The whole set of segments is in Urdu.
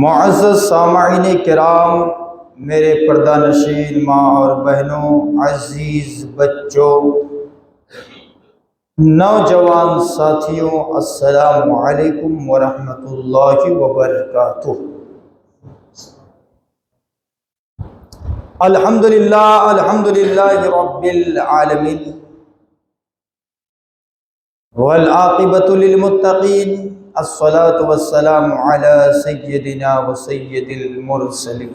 معزز سامعین کرام، میرے پردہ نشین ماں اور بہنوں، عزیز بچوں، نوجوان ساتھیوں، السلام علیکم ورحمۃ اللہ وبرکاتہ۔ الحمدللہ رب العالمین، والعاقبۃ للمتقین، الصلاة والسلام علی سیدنا و سید المرسلین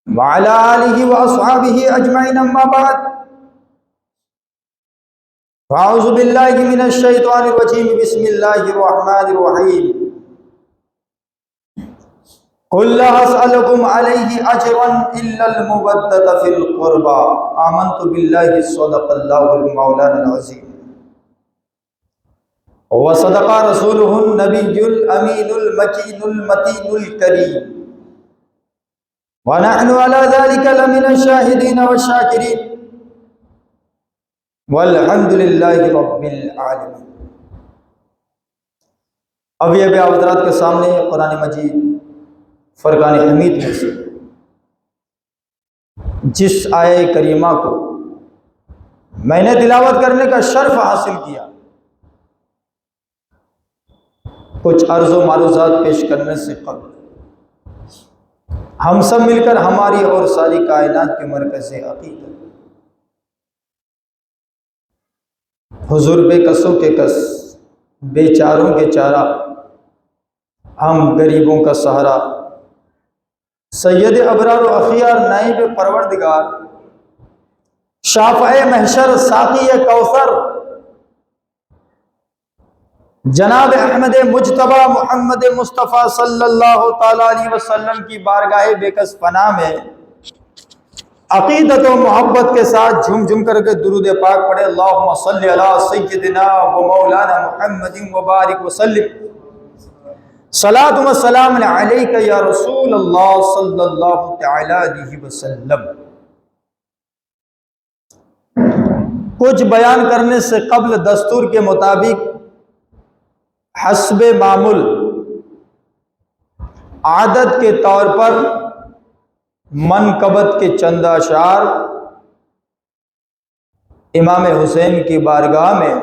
وعلی آلہ واصحابہ اجمعین، اما بعد، فاعوذ باللہ من الشیطان الرجیم، بسم اللہ الرحمن الرحیم۔ قل لا اسألکم علیہ اجرا الا المودۃ فی القربى، آمنت باللہ صدق اللہ المولانا العظیم وصدق رسولہ النبی الامین المکین المتین الکریم، ونحن علی ذلک لمن الشاہدین والشاکرین، والحمد للہ رب العالمین۔ اب یہ بھی حضرات کے سامنے قرآن مجید فرقان حمید میں سے جس آیہ کریمہ کو میں نے تلاوت کرنے کا شرف حاصل کیا، کچھ عرض و معروضات پیش کرنے سے قبل ہم سب مل کر ہماری اور ساری کائنات کے مرکز عقیدت حضور بے کسوں کے کس، بے چاروں کے چارہ، ہم غریبوں کا سہارا، سید ابرار و اخیار نائب پروردگار، شافع محشر ساقی کوثر، جناب احمد مجتبی محمد مصطفیٰ صلی اللہ تعالی علیہ وسلم کی بارگاہ بے کس پناہ میں عقیدت و محبت کے ساتھ جھوم جھوم کر کے درود پاک پڑھے، اللہم صلی علی سیدنا و مولانا محمد وبارک وسلم، صلاۃ و سلام علیک یا رسول اللہ صلی اللہ تعالی علیہ وسلم۔ کچھ بیان کرنے سے قبل دستور کے مطابق حسب معمول عادت کے طور پر منقبت کے چند اشعار امام حسین کی بارگاہ میں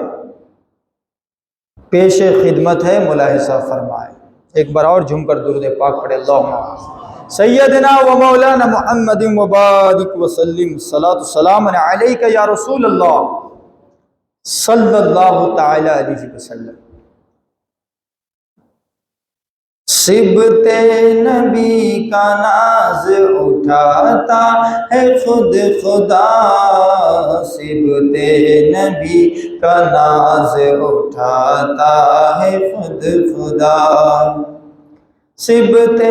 پیش خدمت ہے، ملاحظہ فرمائے۔ ایک بار اور جھوم کر درود پاک پڑھے، اللہم سیدنا و مولانا محمد وبارک وسلم، صلاۃ السلام علیک یا رسول اللہ صلی اللہ تعالی علیہ وسلم۔ صبت نبی کا ناز اٹھاتا ہے خود خدا، صبت نبی کا ناز اٹھاتا ہے خود خدا، صبت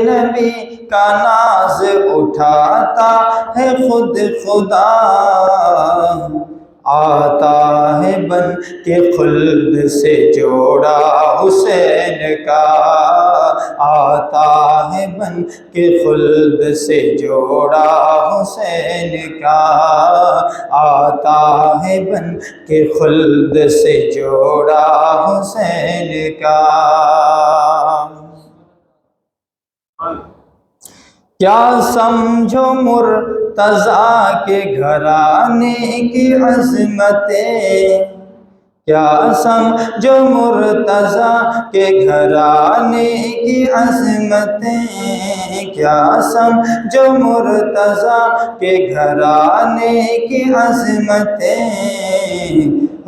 نبی کا ناز اٹھاتا ہے خود خدا، آتا ہے بن کے خلد سے جوڑا حسین کا، آتا ہے بن کے خلد سے جوڑا حسین کا، آتا ہے بن کے خلد سے جوڑا حسین کا۔ کیا سمجھو مرتضیٰ کے گھرانے کی عظمتیں، کیا سمجھو مرتضیٰ کے گھرانے کی عظمتیں، کیا سمجھو مرتضیٰ کے گھرانے کی عظمتیں،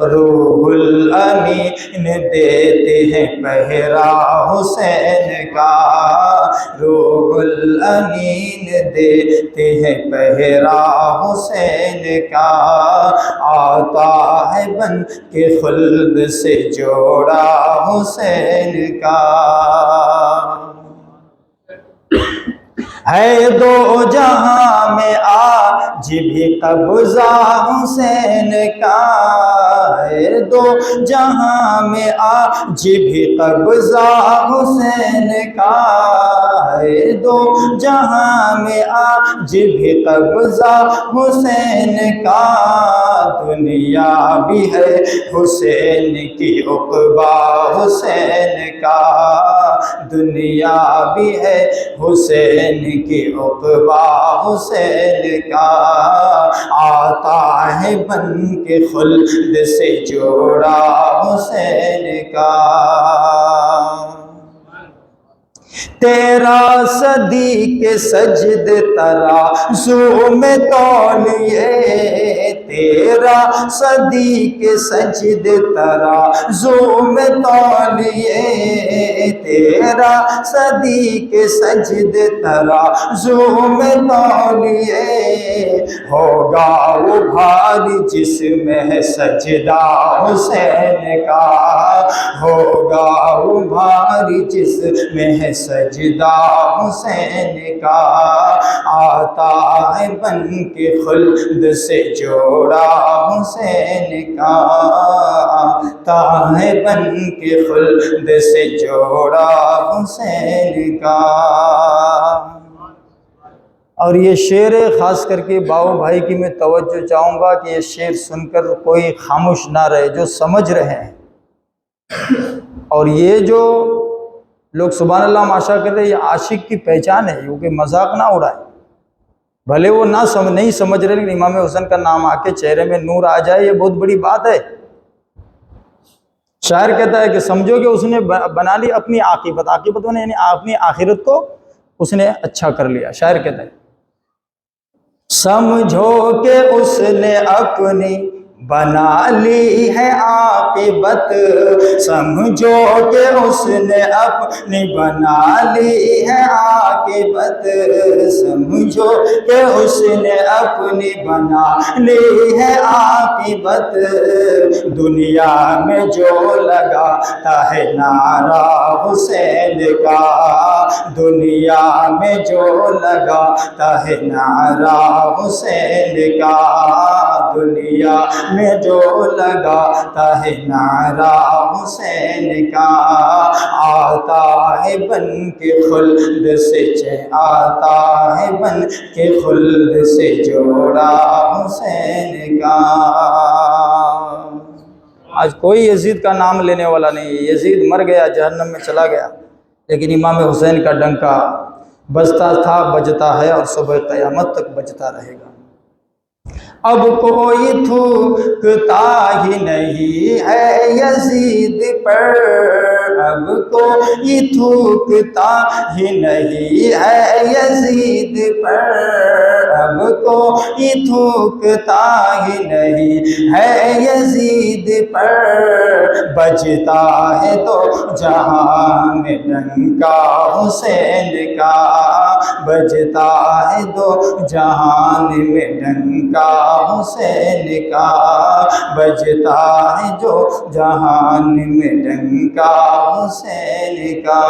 روح الامین دیتے ہیں پہرا حسین کا، روح الامین دیتے ہیں پہرا حسین کا، آتا ہے بن کے خلد سے جوڑا حسین کا، ہے دو جہاں میں آج بھی قبضہ حسین کا، ہے دو جہاں میں آج بھی قبضہ حسین کا، ہے دو جہاں میں آج بھی قبضہ حسین کا، دنیا بھی ہے حسین کی عقبہ حسین کا، دنیا بھی ہے حسین کی عقبہ حسین کا، آتا ہے بن کے خلد سے جوڑا حسین کا۔ تیرا صدیق سجد ترازو میں تولیے، تیرا صدیق سجد ترازو میں تولیے، تیرا صدیق سجد ترازو میں تولیے، ہوگا وہ بھاری جس میں سجدہ حسین کا، ہوگا وہ بھاری جس میں سجدہ حسین کا، آتا ہے بن کے خلد سے جوڑا حسین کا، آتا ہے بن کے خلد سے جوڑا حسین کا۔ اور یہ شعر خاص کر کے باؤ بھائی کی میں توجہ چاہوں گا کہ یہ شعر سن کر کوئی خاموش نہ رہے جو سمجھ رہے ہیں، اور یہ جو لوگ سبحان اللہ ماشاء کر رہے ہیں، یہ عاشق کی پہچان ہے، کیونکہ مذاق نہ اڑائے، بھلے وہ نہیں سمجھ رہے، لیکن امام حسین کا نام آ کے چہرے میں نور آ جائے، یہ بہت بڑی بات ہے۔ شاعر کہتا ہے کہ سمجھو کہ اس نے بنا لی اپنی عاقبت، عاقبت نے یعنی اپنی آخرت کو اس نے اچھا کر لیا۔ شاعر کہتا ہے سمجھو کہ اس نے اپنی بنا لی ہے عاقبت، سمجھو کہ اس نے اپنی بنا لی ہے عاقبت، سمجھو کہ اس نے اپنی بنا لی ہے عاقبت، دنیا میں جو لگاتا ہے نعرہ حسین کا، دنیا میں جو لگاتا ہے نعرہ حسین کا، دنیا میں جو لگاتا ہے نعرہ حسین کا، آتا ہے بن کے خلد سے آتا ہے بن کے خلد سے جوڑا حسین کا۔ آج کوئی یزید کا نام لینے والا نہیں ہے، یزید مر گیا، جہنم میں چلا گیا، لیکن امام حسین کا ڈنکا بجتا تھا، بجتا ہے، اور صبح قیامت تک بجتا رہے گا۔ اب کوئی تھوکتا ہی نہیں ہے یزید پر، اب کوئی تھوکتا ہی نہیں ہے یزید پر، اب کوئی تھوکتا ہی نہیں ہے یزید پر، بجتا ہے تو جہاں میں ڈنکا حسین کا، بجتا ہے تو جہان میں ڈنکا حسین کا، بجتا ہے جو جہان میں ڈنکا حسین کا۔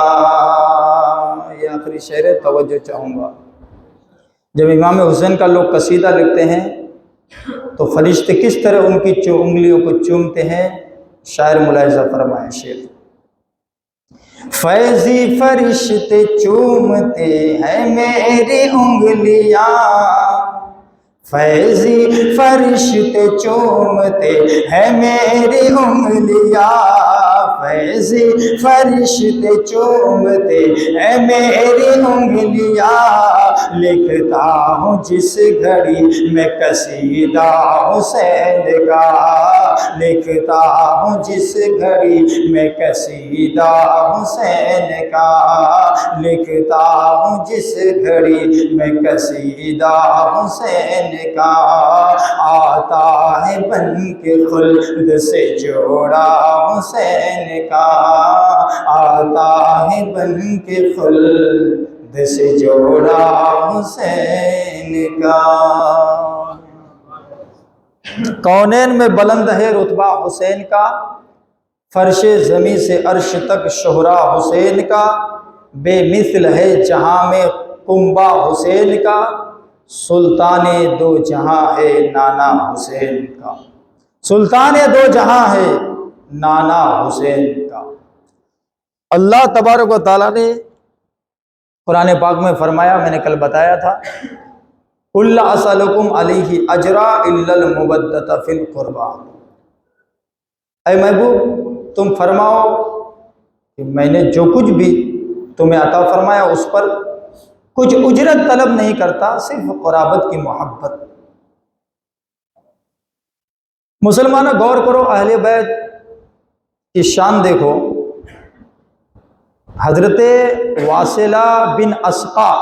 یہ آخری شعر توجہ چاہوں گا۔ جب امام حسین کا لوگ قصیدہ لکھتے ہیں تو فرشتے کس طرح ان کی انگلیوں کو چومتے ہیں، شاعر ملاحظہ فرمائیں شعر۔ فیضی فرشتے چومتے ہیں میری انگلیاں، فیضی فرشتے چومتے ہیں میری انگلیاں، فیضی فرشتے چومتے ہیں میری انگلیاں، لکھتا ہوں جس گھڑی میں قصیدہ حسین کا، لکھتا ہوں جس گھڑی میں قصیدہ حسین کا، لکھتا ہوں جس گھڑی میں قصیدہ حسین کا، آتا ہے بن کے خلد سے جوڑا حسین کا، آتا ہے بن کے خلد سے جوڑا حسین کا۔ کونین میں بلند ہے رتبہ حسین کا، فرش زمیں سے عرش تک شہرا حسین کا، بے مثل ہے جہاں میں کنبہ حسین کا، سلطان دو جہاں ہے نانا حسین کا، سلطان دو جہاں ہے نانا حسین کا۔ اللہ تبارک و تعالیٰ نے قرآن پاک میں فرمایا، میں نے کل بتایا تھا، قُلْ لَا أَسْأَلُكُمْ عَلَيْهِ أَجْرًا إِلَّا الْمَوَدَّةَ فِي الْقُرْبَى، اے محبوب تم فرماؤ کہ میں نے جو کچھ بھی تمہیں عطا فرمایا اس پر کچھ اجرت طلب نہیں کرتا، صرف قرابت کی محبت۔ مسلمانوں غور کرو، اہل بیت کی شان دیکھو۔ حضرت واصلہ بن اسقا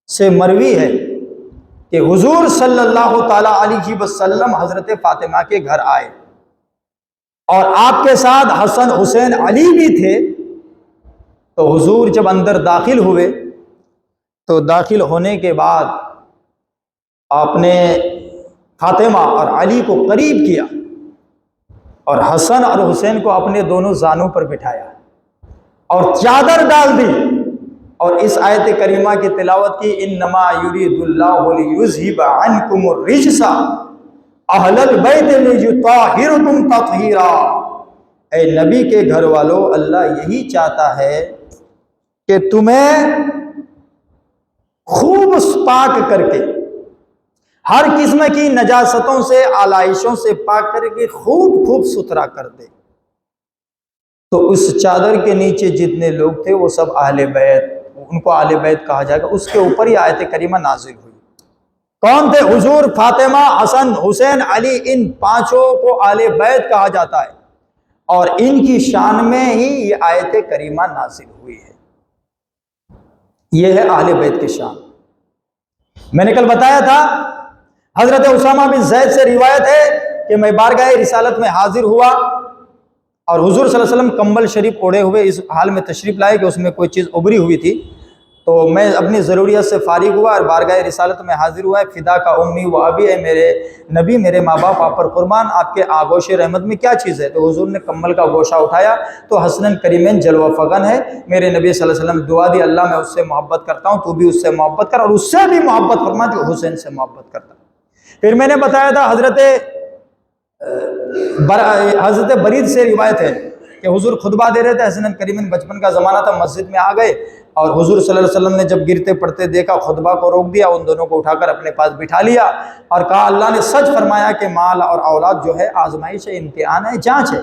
سے مروی ہے کہ حضور صلی اللہ تعالی علیہ وسلم حضرت فاطمہ کے گھر آئے اور آپ کے ساتھ حسن حسین علی بھی تھے۔ تو حضور جب اندر داخل ہوئے تو داخل ہونے کے بعد آپ نے فاطمہ اور علی کو قریب کیا اور حسن اور حسین کو اپنے دونوں زانوں پر بٹھایا اور چادر ڈال دی اور اس آیت کریمہ کی تلاوت کی، انما یرید اللہ لیذھب عنکم الرجس اہل البیت لیطہرکم تطہیرا۔ اے نبی کے گھر والوں، اللہ یہی چاہتا ہے کہ تمہیں خوب پاک کر کے، ہر قسم کی نجاستوں سے، آلائشوں سے پاک کر کے خوب ستھرا کر دے۔ تو اس چادر کے نیچے جتنے لوگ تھے وہ سب اہل بیت، ان کو اہل بیت کہا جائے گا۔ اس کے اوپر ہی آیت کریمہ نازل ہوئی۔ کون تھے؟ حضور، فاطمہ، حسن، حسین، علی، ان پانچوں کو اہل بیت کہا جاتا ہے اور ان کی شان میں ہی یہ آیت کریمہ نازل ہوئی ہے۔ یہ ہے اہل بیت کی شان۔ میں نے کل بتایا تھا، حضرت اسامہ بن زید سے روایت ہے کہ میں بارگاہ رسالت میں حاضر ہوا اور حضور صلی اللہ علیہ وسلم کمبل شریف اوڑھے ہوئے اس حال میں تشریف لائے کہ اس میں کوئی چیز ابری ہوئی تھی۔ تو میں اپنی ضروریت سے فارغ ہوا اور بارگاہ رسالت میں حاضر ہوا ہے۔ فدا کا امی و ابی، اے میرے نبی، میرے ماں باپ آپ پر قربان، آپ کے آغوش رحمت میں کیا چیز ہے؟ تو حضور نے کمبل کا گوشہ اٹھایا تو حسنن کریمین جلوہ فغن ہے، میرے نبی صلی اللہ علیہ وسلم دعا دی، اللہ میں اس سے محبت کرتا ہوں، تو بھی اس سے محبت کر اور اس سے بھی محبت فرما جو حسین سے محبت کرتا۔ پھر میں نے بتایا تھا حضرت برید سے روایت ہے کہ حضور خطبہ دے رہے تھے، حسنن کریمین بچپن کا زمانہ تھا، مسجد میں آ گئے اور حضور صلی اللہ علیہ وسلم نے جب گرتے پڑتے دیکھا، خطبہ کو روک دیا، ان دونوں کو اٹھا کر اپنے پاس بٹھا لیا اور کہا اللہ نے سچ فرمایا کہ مال اور اولاد جو ہے آزمائش ہے، امتحان ہے، جانچ ہے،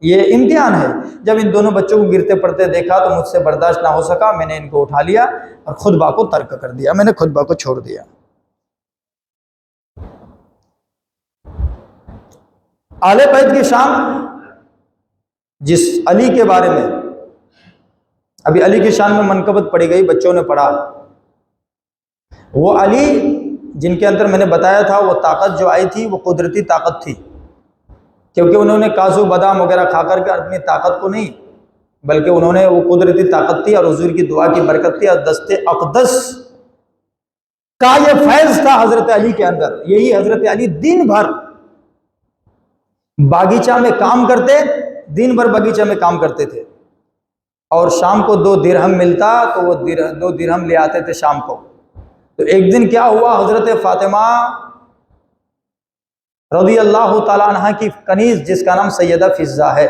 یہ امتحان ہے۔ جب ان دونوں بچوں کو گرتے پڑتے دیکھا تو مجھ سے برداشت نہ ہو سکا، میں نے ان کو اٹھا لیا اور خطبہ کو ترک کر دیا، میں نے خطبہ کو چھوڑ دیا۔ اہل بیت کی شان، جس علی کے بارے میں ابھی علی کی شان میں منقبت پڑھی گئی، بچوں نے پڑھا، وہ علی جن کے اندر میں نے بتایا تھا وہ طاقت جو آئی تھی وہ قدرتی طاقت تھی، کیونکہ انہوں نے کاجو بادام وغیرہ کھا کر کے اپنی طاقت کو نہیں، بلکہ انہوں نے وہ قدرتی طاقت تھی اور حضور کی دعا کی برکت تھی اور دست اقدس کا یہ فیض تھا حضرت علی کے اندر۔ یہی حضرت علی دن بھر باغیچہ میں کام کرتے، دن بھر باغیچہ میں کام کرتے تھے اور شام کو 2 درہم ملتا تو وہ 2 درہم لے آتے تھے شام کو۔ تو ایک دن کیا ہوا، حضرت فاطمہ رضی اللہ تعالیٰ عنہ کی کنیز جس کا نام سیدہ فضہ ہے،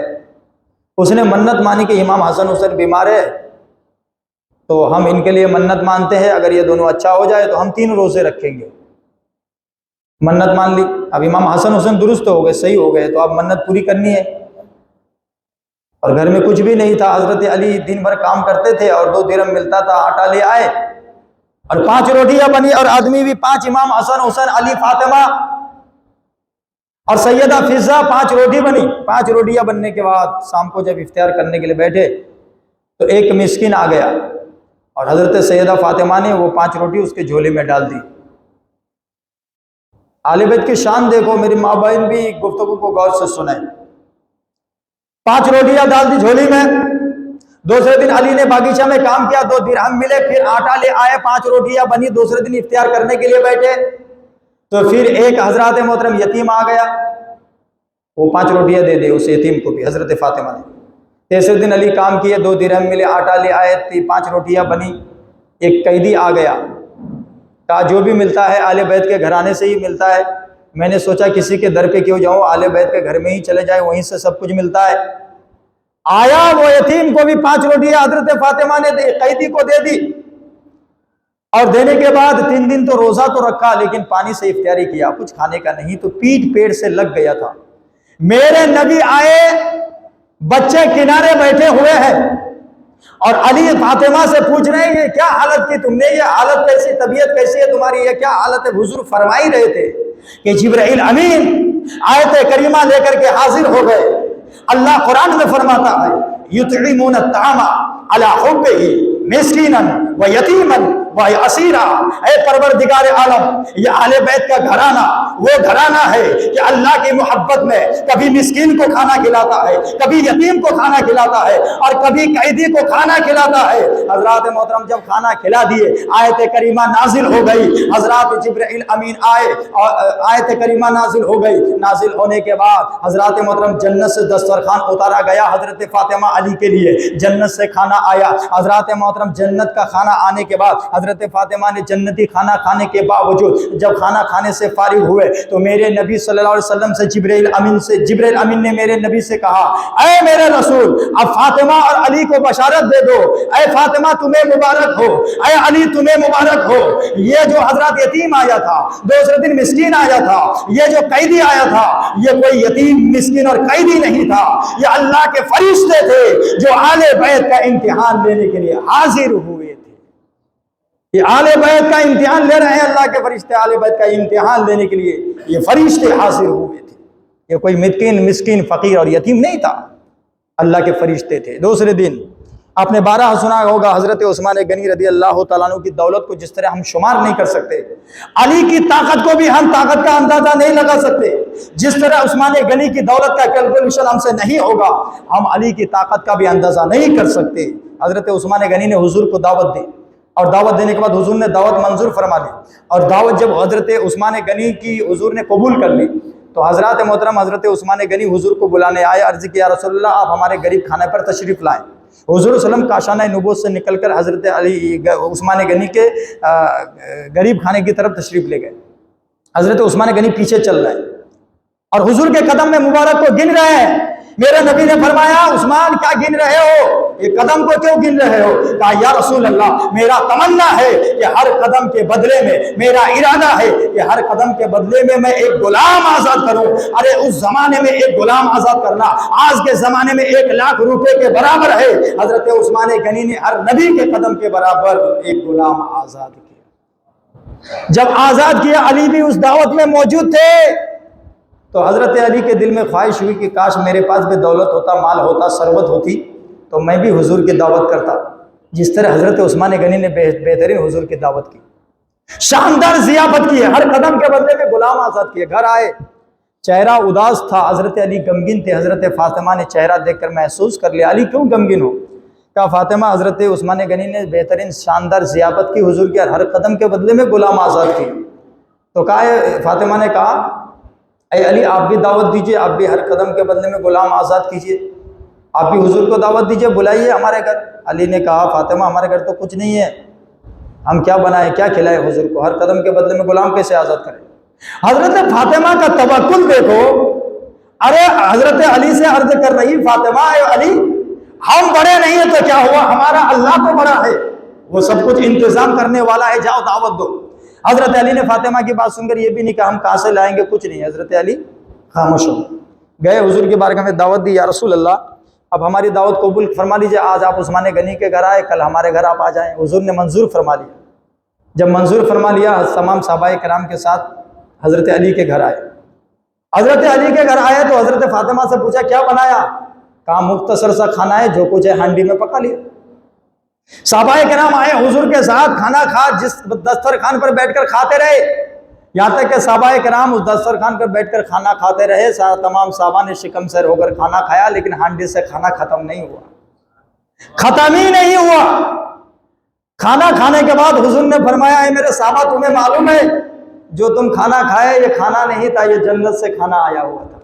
اس نے منت مانی کہ امام حسن حسین بیمار ہے تو ہم ان کے لیے منت مانتے ہیں، اگر یہ دونوں اچھا ہو جائے تو ہم 3 روزے رکھیں گے۔ منت مان لی، اب امام حسن حسین درست ہو گئے، صحیح ہو گئے، تو اب منت پوری کرنی ہے اور گھر میں کچھ بھی نہیں تھا۔ حضرت علی دن بھر کام کرتے تھے اور 2 درہم ملتا تھا، آٹا لے آئے اور 5 روٹیاں بنی اور آدمی بھی 5، امام حسن حسین، علی، فاطمہ اور سیدہ فضہ، 5 روٹی بنی۔ 5 روٹیاں بننے کے بعد شام کو جب افطار کرنے کے لیے بیٹھے تو ایک مسکین آ گیا اور حضرت سیدہ فاطمہ نے وہ 5 روٹی اس کے جھولے میں ڈال دی۔ اہل بیت کی شان دیکھو، میری ماں بہن بھی گفتگو کو غور سے سنیں۔ 5 روٹیاں ڈال دی جھولی میں۔ دوسرے دن علی نے باغیچہ میں کام کیا، 2 درہم ملے، پھر آٹا لے آئے، 5 روٹیاں بنی، دوسرے دن افطار کرنے کے لیے بیٹھے تو پھر ایک حضرات محترم یتیم آ گیا، وہ 5 روٹیاں دے دے اس یتیم کو بھی، حضرت فاطمہ نے۔ تیسرے دن علی کام کیے، 2 درہم ملے، آٹا لے آئے، 5 روٹیاں بنی۔ ایک قیدی آ گیا، کہا جو بھی ملتا ہے اہل بیت کے گھرانے سے ہی ملتا ہے، میں نے سوچا کسی کے در پہ کیوں جاؤں، اہل بیت کے گھر میں ہی چلے جائے، وہیں سے سب کچھ ملتا ہے۔ آیا وہ یتیم کو بھی 5 روٹیاں حضرت فاطمہ نے قیدی کو دے دی اور دینے کے بعد 3 دن تو روزہ تو رکھا لیکن پانی سے افطاری کیا، کچھ کھانے کا نہیں، تو پیٹ سے لگ گیا تھا۔ میرے نبی آئے، بچے کنارے بیٹھے ہوئے ہیں اور علی فاطمہ سے پوچھ رہے ہیں یہ کیا حالت کی تم نے، یہ حالت کیسی، طبیعت کیسی ہے تمہاری، یہ کیا حالت ہے؟ حضور فرما ہی رہے تھے کہ جبرائیل امین آیت کریمہ لے کر کے حاضر ہو گئے۔ اللہ قرآن میں فرماتا ہے یطعمون الطعام علی حبہ مسکینا و یتیما و اسیرا۔ اے پروردگار عالم، یہ اہل بیت کا گھرانہ وہ گھرانہ ہے کہ اللہ کی محبت میں کبھی مسکین کو کھانا کھلاتا ہے، کبھی یتیم کو کھانا کھلاتا ہے، اور کبھی قیدی کو کھانا کھلاتا ہے۔ حضرات محترم جب کھانا کھلا دیے، آیت کریمہ نازل ہو گئی، حضرات جبرائیل امین آئے اور آیت کریمہ نازل ہو گئی۔ نازل ہونے کے بعد حضرات محترم جنت سے دسترخوان اتارا گیا حضرت فاطمہ علی کے لیے، جنت سے کھانا آیا۔ حضرات محترم جنت کا کھانا آنے کے بعد حضرت فاطمہ نے جنتی کھانا کھانے کے باوجود جب کھانا کھانے سے فارغ ہوئے تو میرے نبی صلی اللہ علیہ وسلم سے جبرائیل امین نے میرے نبی سے کہا اے میرے رسول اب فاطمہ اور علی کو بشارت دے دو، اے فاطمہ تمہیں مبارک ہو، اے علی تمہیں مبارک ہو، یہ جو حضرات یتیم آیا تھا، دوسرے دن مسکین آیا تھا، یہ جو قیدی آیا تھا، یہ کوئی یتیم مسکین اور قیدی نہیں تھا، یہ اللہ کے فرشتے تھے جو آل بیت کا امتحان لینے کے لیے حاضر ہوئے تھے۔ یہ آل بیت کا امتحان لے رہے ہیں، اللہ کے فرشتے آل بیت کا امتحان لینے کے لیے یہ فرشتے حاضر ہوئے تھے۔ یہ کوئی مسکین فقیر اور یتیم نہیں تھا، اللہ کے فرشتے تھے۔ دوسرے دن آپ نے 12 سنا ہوگا حضرت عثمان غنی رضی اللہ تعالیٰ عنہ کی دولت کو جس طرح ہم شمار نہیں کر سکتے، علی کی طاقت کو بھی ہم طاقت کا اندازہ نہیں لگا سکتے، جس طرح عثمان غنی کی دولت کا کیلکولیشن ہم سے نہیں ہوگا، ہم علی کی طاقت کا بھی اندازہ نہیں کر سکتے۔ حضرت عثمان غنی نے حضور کو دعوت دی اور دعوت دینے کے بعد حضور نے دعوت منظور فرما لی، اور دعوت جب حضرت عثمان غنی کی حضور نے قبول کر لی تو حضرات محترم حضرت عثمان غنی حضور کو بلانے آئے، عرض کیا یا رسول اللہ آپ ہمارے غریب خانے پر تشریف لائیں۔ حضور صلی اللہ علیہ وسلم کاشانہ نبوت سے نکل کر حضرت عثمان غنی کے غریب خانے کی طرف تشریف لے گئے۔ حضرت عثمان غنی پیچھے چل رہے ہیں اور حضور کے قدم میں مبارک کو گن رہے ہیں۔ میرے نبی نے فرمایا عثمان کیا گن رہے ہو، یہ قدم کو کیوں گن رہے ہو؟ کہا یا رسول اللہ میرا تمنا ہے کہ ہر قدم کے بدلے میں، میرا ارادہ ہے کہ ہر قدم کے بدلے میں ایک غلام آزاد کروں۔ ارے اس زمانے میں ایک غلام آزاد کرنا آج کے زمانے میں 1,00,000 روپے کے برابر ہے۔ حضرت عثمان غنی نے ہر نبی کے قدم کے برابر ایک غلام آزاد کیا۔ جب آزاد کیا علی بھی اس دعوت میں موجود تھے تو حضرت علی کے دل میں خواہش ہوئی کہ کاش میرے پاس بھی دولت ہوتا، مال ہوتا، ثروت ہوتی تو میں بھی حضور کی دعوت کرتا، جس طرح حضرت عثمان غنی نے بہترین حضور کی دعوت کی، شاندار ضیافت کی، ہر قدم کے بدلے میں غلام آزاد کیے۔ گھر آئے، چہرہ اداس تھا، حضرت علی غمگین تھے۔ حضرت فاطمہ نے چہرہ دیکھ کر محسوس کر لیا علی کیوں غمگین ہو؟ کہا فاطمہ حضرت عثمان غنی نے بہترین شاندار ضیافت کی حضور کی، ہر قدم کے بدلے میں غلام آزاد کی۔ تو کہا فاطمہ نے کہا اے علی آپ بھی دعوت دیجئے، آپ بھی ہر قدم کے بدلے میں غلام آزاد کیجئے، آپ بھی حضور کو دعوت دیجئے، بلائیے ہمارے گھر۔ علی نے کہا فاطمہ ہمارے گھر تو کچھ نہیں ہے، ہم کیا بنائیں کیا کھلائیں حضور کو، ہر قدم کے بدلے میں غلام کیسے آزاد کریں؟ حضرت فاطمہ کا توکل دیکھو، ارے حضرت علی سے عرض کر رہی فاطمہ اے علی ہم بڑے نہیں ہیں تو کیا ہوا، ہمارا اللہ تو بڑا ہے، وہ سب کچھ انتظام کرنے والا ہے، جاؤ دعوت دو۔ حضرت علی نے فاطمہ کی بات سن کر یہ بھی نہیں کہا ہم کہاں سے لائیں گے، کچھ نہیں۔ حضرت علی خاموش ہو گئے، حضور کی بارگاہ میں دعوت دی، یا رسول اللہ اب ہماری دعوت قبول فرما لیجئے، آج آپ عثمان غنی کے گھر آئے، کل ہمارے گھر آپ آ جائیں۔ حضور نے منظور فرما لیا۔ جب منظور فرما لیا تمام صحابہ کرام کے ساتھ حضرت علی کے گھر آئے۔ حضرت علی کے گھر آئے تو حضرت فاطمہ سے پوچھا کیا بنایا؟ کہا مختصر سا کھانا ہے، جو کچھ ہے ہانڈی میں پکا لیا۔ صحابہ کرام آئے حضور کے ساتھ، کھانا کھا جس دسترخوان پر بیٹھ کر کھاتے رہے، یہاں تک کہ صحابہ کرام اس دسترخوان پر بیٹھ کر کھانا کھاتے رہے، تمام صحابہ نے شکم سیر ہو کر کھانا کھایا، لیکن ہانڈی سے کھانا ختم نہیں ہوا، ختم ہی نہیں ہوا۔ کھانا کھانے کے بعد حضور نے فرمایا اے میرے صحابہ تمہیں معلوم ہے جو تم کھانا کھائے یہ کھانا نہیں تھا، یہ جنت سے کھانا آیا ہوا تھا،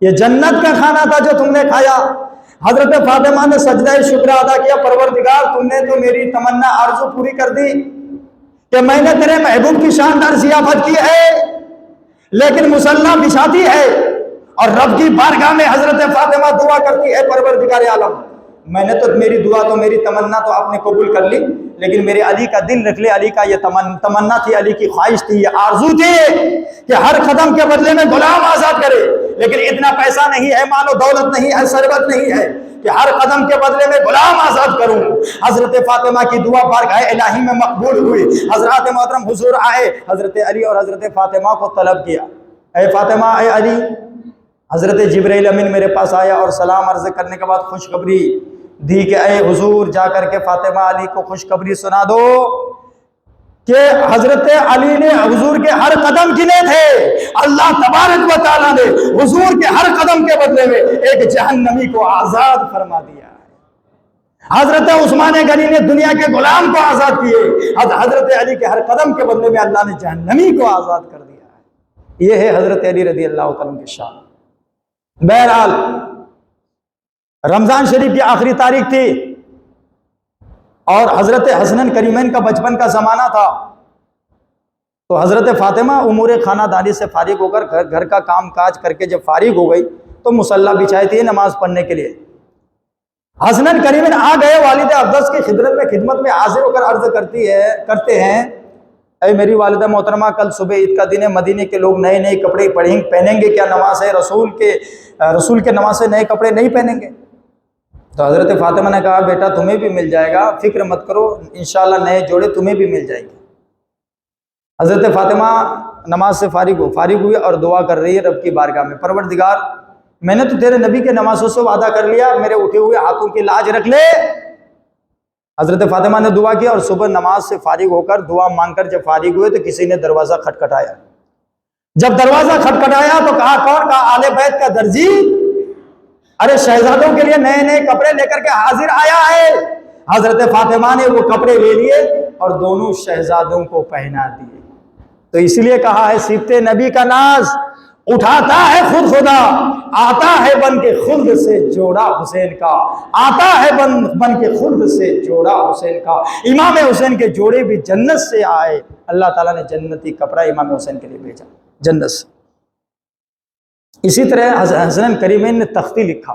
یہ جنت کا کھانا تھا جو تم نے کھایا۔ حضرت فاطمہ نے سجدہ شکر ادا کیا، پروردگار تم نے تو میری تمنا آرزو پوری کر دی کہ میں نے تیرے محبوب کی شاندار ضیافت کی ہے، لیکن مصلی بچھاتی ہے اور رب کی بارگاہ میں حضرت فاطمہ دعا کرتی ہے پروردگار عالم میں نے تو میری دعا تو میری تمنا تو آپ نے قبول کر لی، لیکن میرے علی کا دل رکھ لے، علی کا یہ تمنا تھی، علی کی خواہش تھی، یہ آرزو تھی کہ ہر قدم کے بدلے میں غلام آزاد کرے، لیکن اتنا پیسہ نہیں ہے، مال و دولت نہیں ہے، ثروت نہیں ہے، کہ ہر قدم کے بدلے میں غلام آزاد کروں۔ حضرت فاطمہ کی دعا بارگاہ الہی میں مقبول ہوئی۔ حضرات محترم حضور آئے، حضرت علی اور حضرت فاطمہ کو طلب کیا، اے فاطمہ، اے علی۔ حضرت جبرائیل امین میرے پاس آیا اور سلام عرض کرنے کے بعد خوشخبری دی کہ اے حضور، جا کر کے فاطمہ علی کو خوشخبری سنا دو کہ حضرت علی نے حضور کے ہر قدم گنے تھے، اللہ تبارک و تعالیٰ نے حضور کے ہر قدم کے بدلے میں ایک جہنمی کو آزاد فرما دیا ہے۔ حضرت عثمان غنی نے دنیا کے غلام کو آزاد کیے، حضرت علی کے ہر قدم کے بدلے میں اللہ نے جہنمی کو آزاد کر دیا ہے۔ یہ ہے حضرت علی رضی اللہ تعالیٰ کی شان۔ بہرحال رمضان شریف کی آخری تاریخ تھی اور حضرت حسنین کریمین کا بچپن کا زمانہ تھا، تو حضرت فاطمہ امور خانہ داری سے فارغ ہو کر گھر کا کام کاج کر کے جب فارغ ہو گئی تو مصلی بچھائی تھی نماز پڑھنے کے لیے۔ حسنین کریمین آ گئے، والد اقدس کی خدمت میں حاضر ہو کر عرض کرتے ہیں، اے میری والدہ محترمہ، کل صبح عید کا دن ہے، مدینے کے لوگ نئے نئے کپڑے پہنیں گے، کیا نماز ہے؟ رسول کے نماز سے نئے کپڑے نہیں پہنیں گے؟ تو حضرت فاطمہ نے کہا، بیٹا تمہیں بھی مل جائے گا، فکر مت کرو، انشاءاللہ نئے جوڑے تمہیں بھی مل جائے گے۔ حضرت فاطمہ نماز سے فارغ ہوئی اور دعا کر رہی ہے رب کی بارگاہ میں، پروردگار، میں نے تو تیرے نبی کے نمازوں سے وعدہ کر لیا، میرے اٹھے ہوئے ہاتھوں کی لاج رکھ لے۔ حضرت فاطمہ نے دعا کی اور صبح نماز سے فارغ ہو کر دعا مانگ کر جب فارغ ہوئے تو کسی نے دروازہ کھٹکھٹایا۔ جب دروازہ کھٹکھٹایا تو کہا، کون؟ کہا، آل بیت کا درزی، ارے شہزادوں کے لیے نئے نئے کپڑے لے کر کے حاضر آیا ہے۔ حضرت فاطمہ نے وہ کپڑے لے لیے اور دونوں شہزادوں کو پہنا دیے۔ تو اس لیے کہا ہے، صفت نبی کا ناز اٹھاتا ہے خود خدا، آتا ہے بن کے خلد سے جوڑا حسین کا، آتا ہے بن کے خلد سے جوڑا حسین کا۔ امام حسین کے جوڑے بھی جنت سے آئے، اللہ تعالیٰ نے جنتی کپڑا امام حسین کے لیے بھیجا جنت سے۔ اسی طرح حسنین کریمین نے تختی لکھا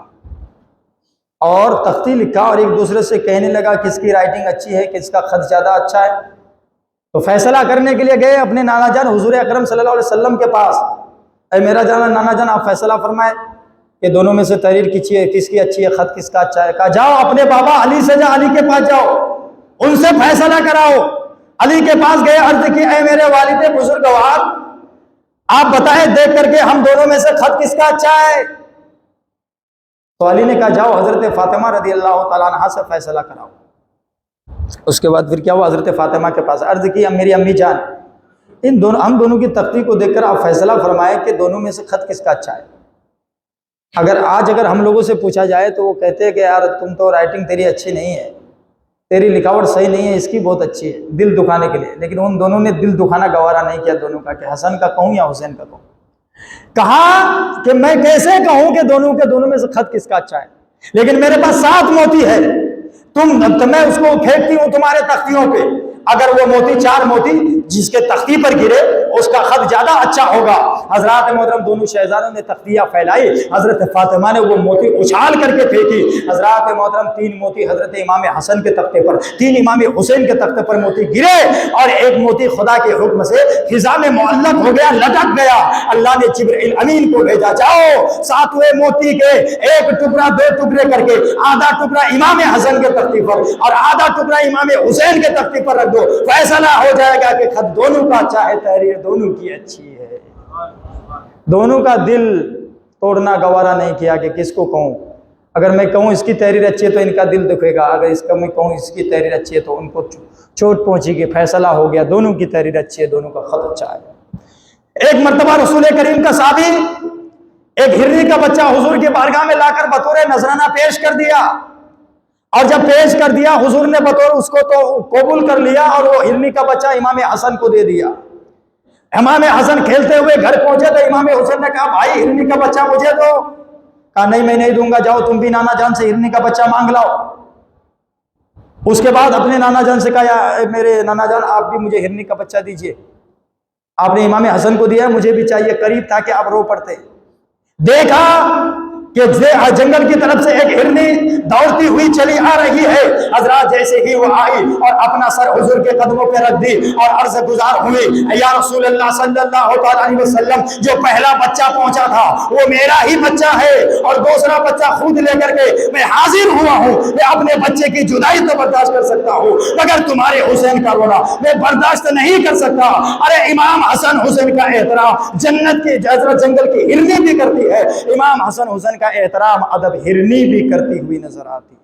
اور ایک دوسرے سے کہنے لگا کس کی رائٹنگ اچھی ہے، کس کا خط زیادہ اچھا ہے۔ تو فیصلہ کرنے کے لیے گئے اپنے نانا جان حضور اکرم صلی اللہ علیہ وسلم کے پاس، اے میرا نانا جان، آپ فیصلہ فرمائے کہ دونوں میں سے تحریر کس کی اچھی ہے، خط کس کا اچھا ہے۔ کہا، جاؤ اپنے بابا علی سے علی کے پاس جاؤ، ان سے فیصلہ کراؤ۔ علی کے پاس گئے، عرض کی، اے میرے والد بزرگوار، آپ بتائیں دیکھ کر کے ہم دونوں میں سے خط کس کا اچھا ہے؟ تو علی نے کہا، جاؤ حضرت فاطمہ رضی اللہ تعالیٰ عنہا سے فیصلہ کراؤ۔ اس کے بعد پھر کیا ہوا، حضرت فاطمہ کے پاس عرض کی، میری امی جان، ہم دونوں کی تختی کو دیکھ کر آپ فیصلہ فرمائیں کہ دونوں میں سے خط کس کا اچھا ہے۔ اگر ہم لوگوں سے پوچھا جائے تو وہ کہتے ہیں کہ یار تم تو رائٹنگ تیری اچھی نہیں ہے، تیری لکھاوٹ صحیح نہیں ہے، اس کی بہت اچھی ہے، دل دکھانے کے لیے۔ لیکن ان دونوں نے دل دکھانا گوارا نہیں کیا دونوں کا، کہ حسن کا کہوں یا حسین کا کہوں۔ کہا کہ میں کیسے کہوں کہ دونوں میں سے خط کس کا اچھا ہے، لیکن میرے پاس 7 موتی ہے، میں اس کو پھینکتی ہوں تمہارے تختیوں پہ، اگر وہ موتی 4 موتی جس کے تختی پر گرے اس کا خط زیادہ اچھا ہوگا۔ حضرات محترم دونوں شہزادوں نے تختیاں پھیلائی، حضرت فاطمہ نے وہ موتی اچھال کر کے پھینکی۔ حضرات محترم 3 موتی حضرت امام حسن کے تختے پر، 3 امام حسین کے تختے پر موتی گرے، اور 1 موتی خدا کے حکم سے فضا میں معلق ہو گیا، لٹک گیا۔ اللہ نے جبرائیل امین کو بھیجا، جاؤ 7ویں موتی کے 1 ٹکڑا 2 ٹکڑے کر کے آدھا ٹکڑا امام حسن کے تختی پر اور آدھا ٹکڑا امام حسین کے تختی پر رکھ دو، فیصلہ ہو جائے گا کہ خط دونوں کا اچھا ہے، تحریر دونوں کی اچھی ہے۔ دونوں کا دل توڑنا گوارا نہیں کیا کہ کس کو کہوں، اگر میں کہوں اس کی تحریر اچھی ہے تو ان کا دل دکھے گا، اگر اس کا میں کہوں اس کی تحریر اچھی ہے تو ان کو چوٹ پہنچے گی۔ فیصلہ ہو گیا، دونوں کی تحریر اچھی ہے، دونوں کا خط اچھا ہے۔ ایک مرتبہ رسول کریم کا صحابی ایک ہرنی کا بچہ حضور کی بارگاہ میں لا کر بطور نذرانہ پیش کر دیا، اور جب پیش کر دیا حضور نے بطور اس کو تو قبول کر لیا، اور وہ ہرنی کا بچہ امام حسن کو دے دیا۔ امام حسن کھیلتے ہوئے گھر پہنچے تو امام حسن نے کہا، بھائی ہرنی کا بچہ مجھے دو۔ کہا، نہیں میں نہیں دوں گا، جاؤ تم بھی نانا جان سے ہرنی کا بچہ مانگ لاؤ۔ اس کے بعد اپنے نانا جان سے کہا، میرے نانا جان آپ بھی مجھے ہرنی کا بچہ دیجئے، آپ نے امام حسن کو دیا، مجھے بھی چاہیے۔ قریب تھا کہ آپ رو پڑتے۔ دیکھا کہ جنگل کی طرف سے ایک ہرنی دوڑتی ہوئی چلی آ رہی ہے. حضرات جیسے ہی وہ آئی اور اپنا سر حضور کے قدموں پہ رکھ دی اور عرض گزار ہوئی, یا رسول اللہ صلی اللہ تعالیٰ علیہ وسلم, جو پہلا بچہ پہنچا تھا وہ میرا ہی بچہ ہے, اور دوسرا بچہ خود لے کر کے میں حاضر ہوا ہوں. میں اپنے بچے کی جدائی تو برداشت کر سکتا ہوں, مگر تمہارے حسین کا رونا میں برداشت نہیں کر سکتا. ارے امام حسن حسین کا احترام جنت کی حضرت جنگل کی ہرنی بھی کرتی ہے, امام حسن حسین کا احترام ادب ہرنی بھی کرتی ہوئی نظر آتی ہے.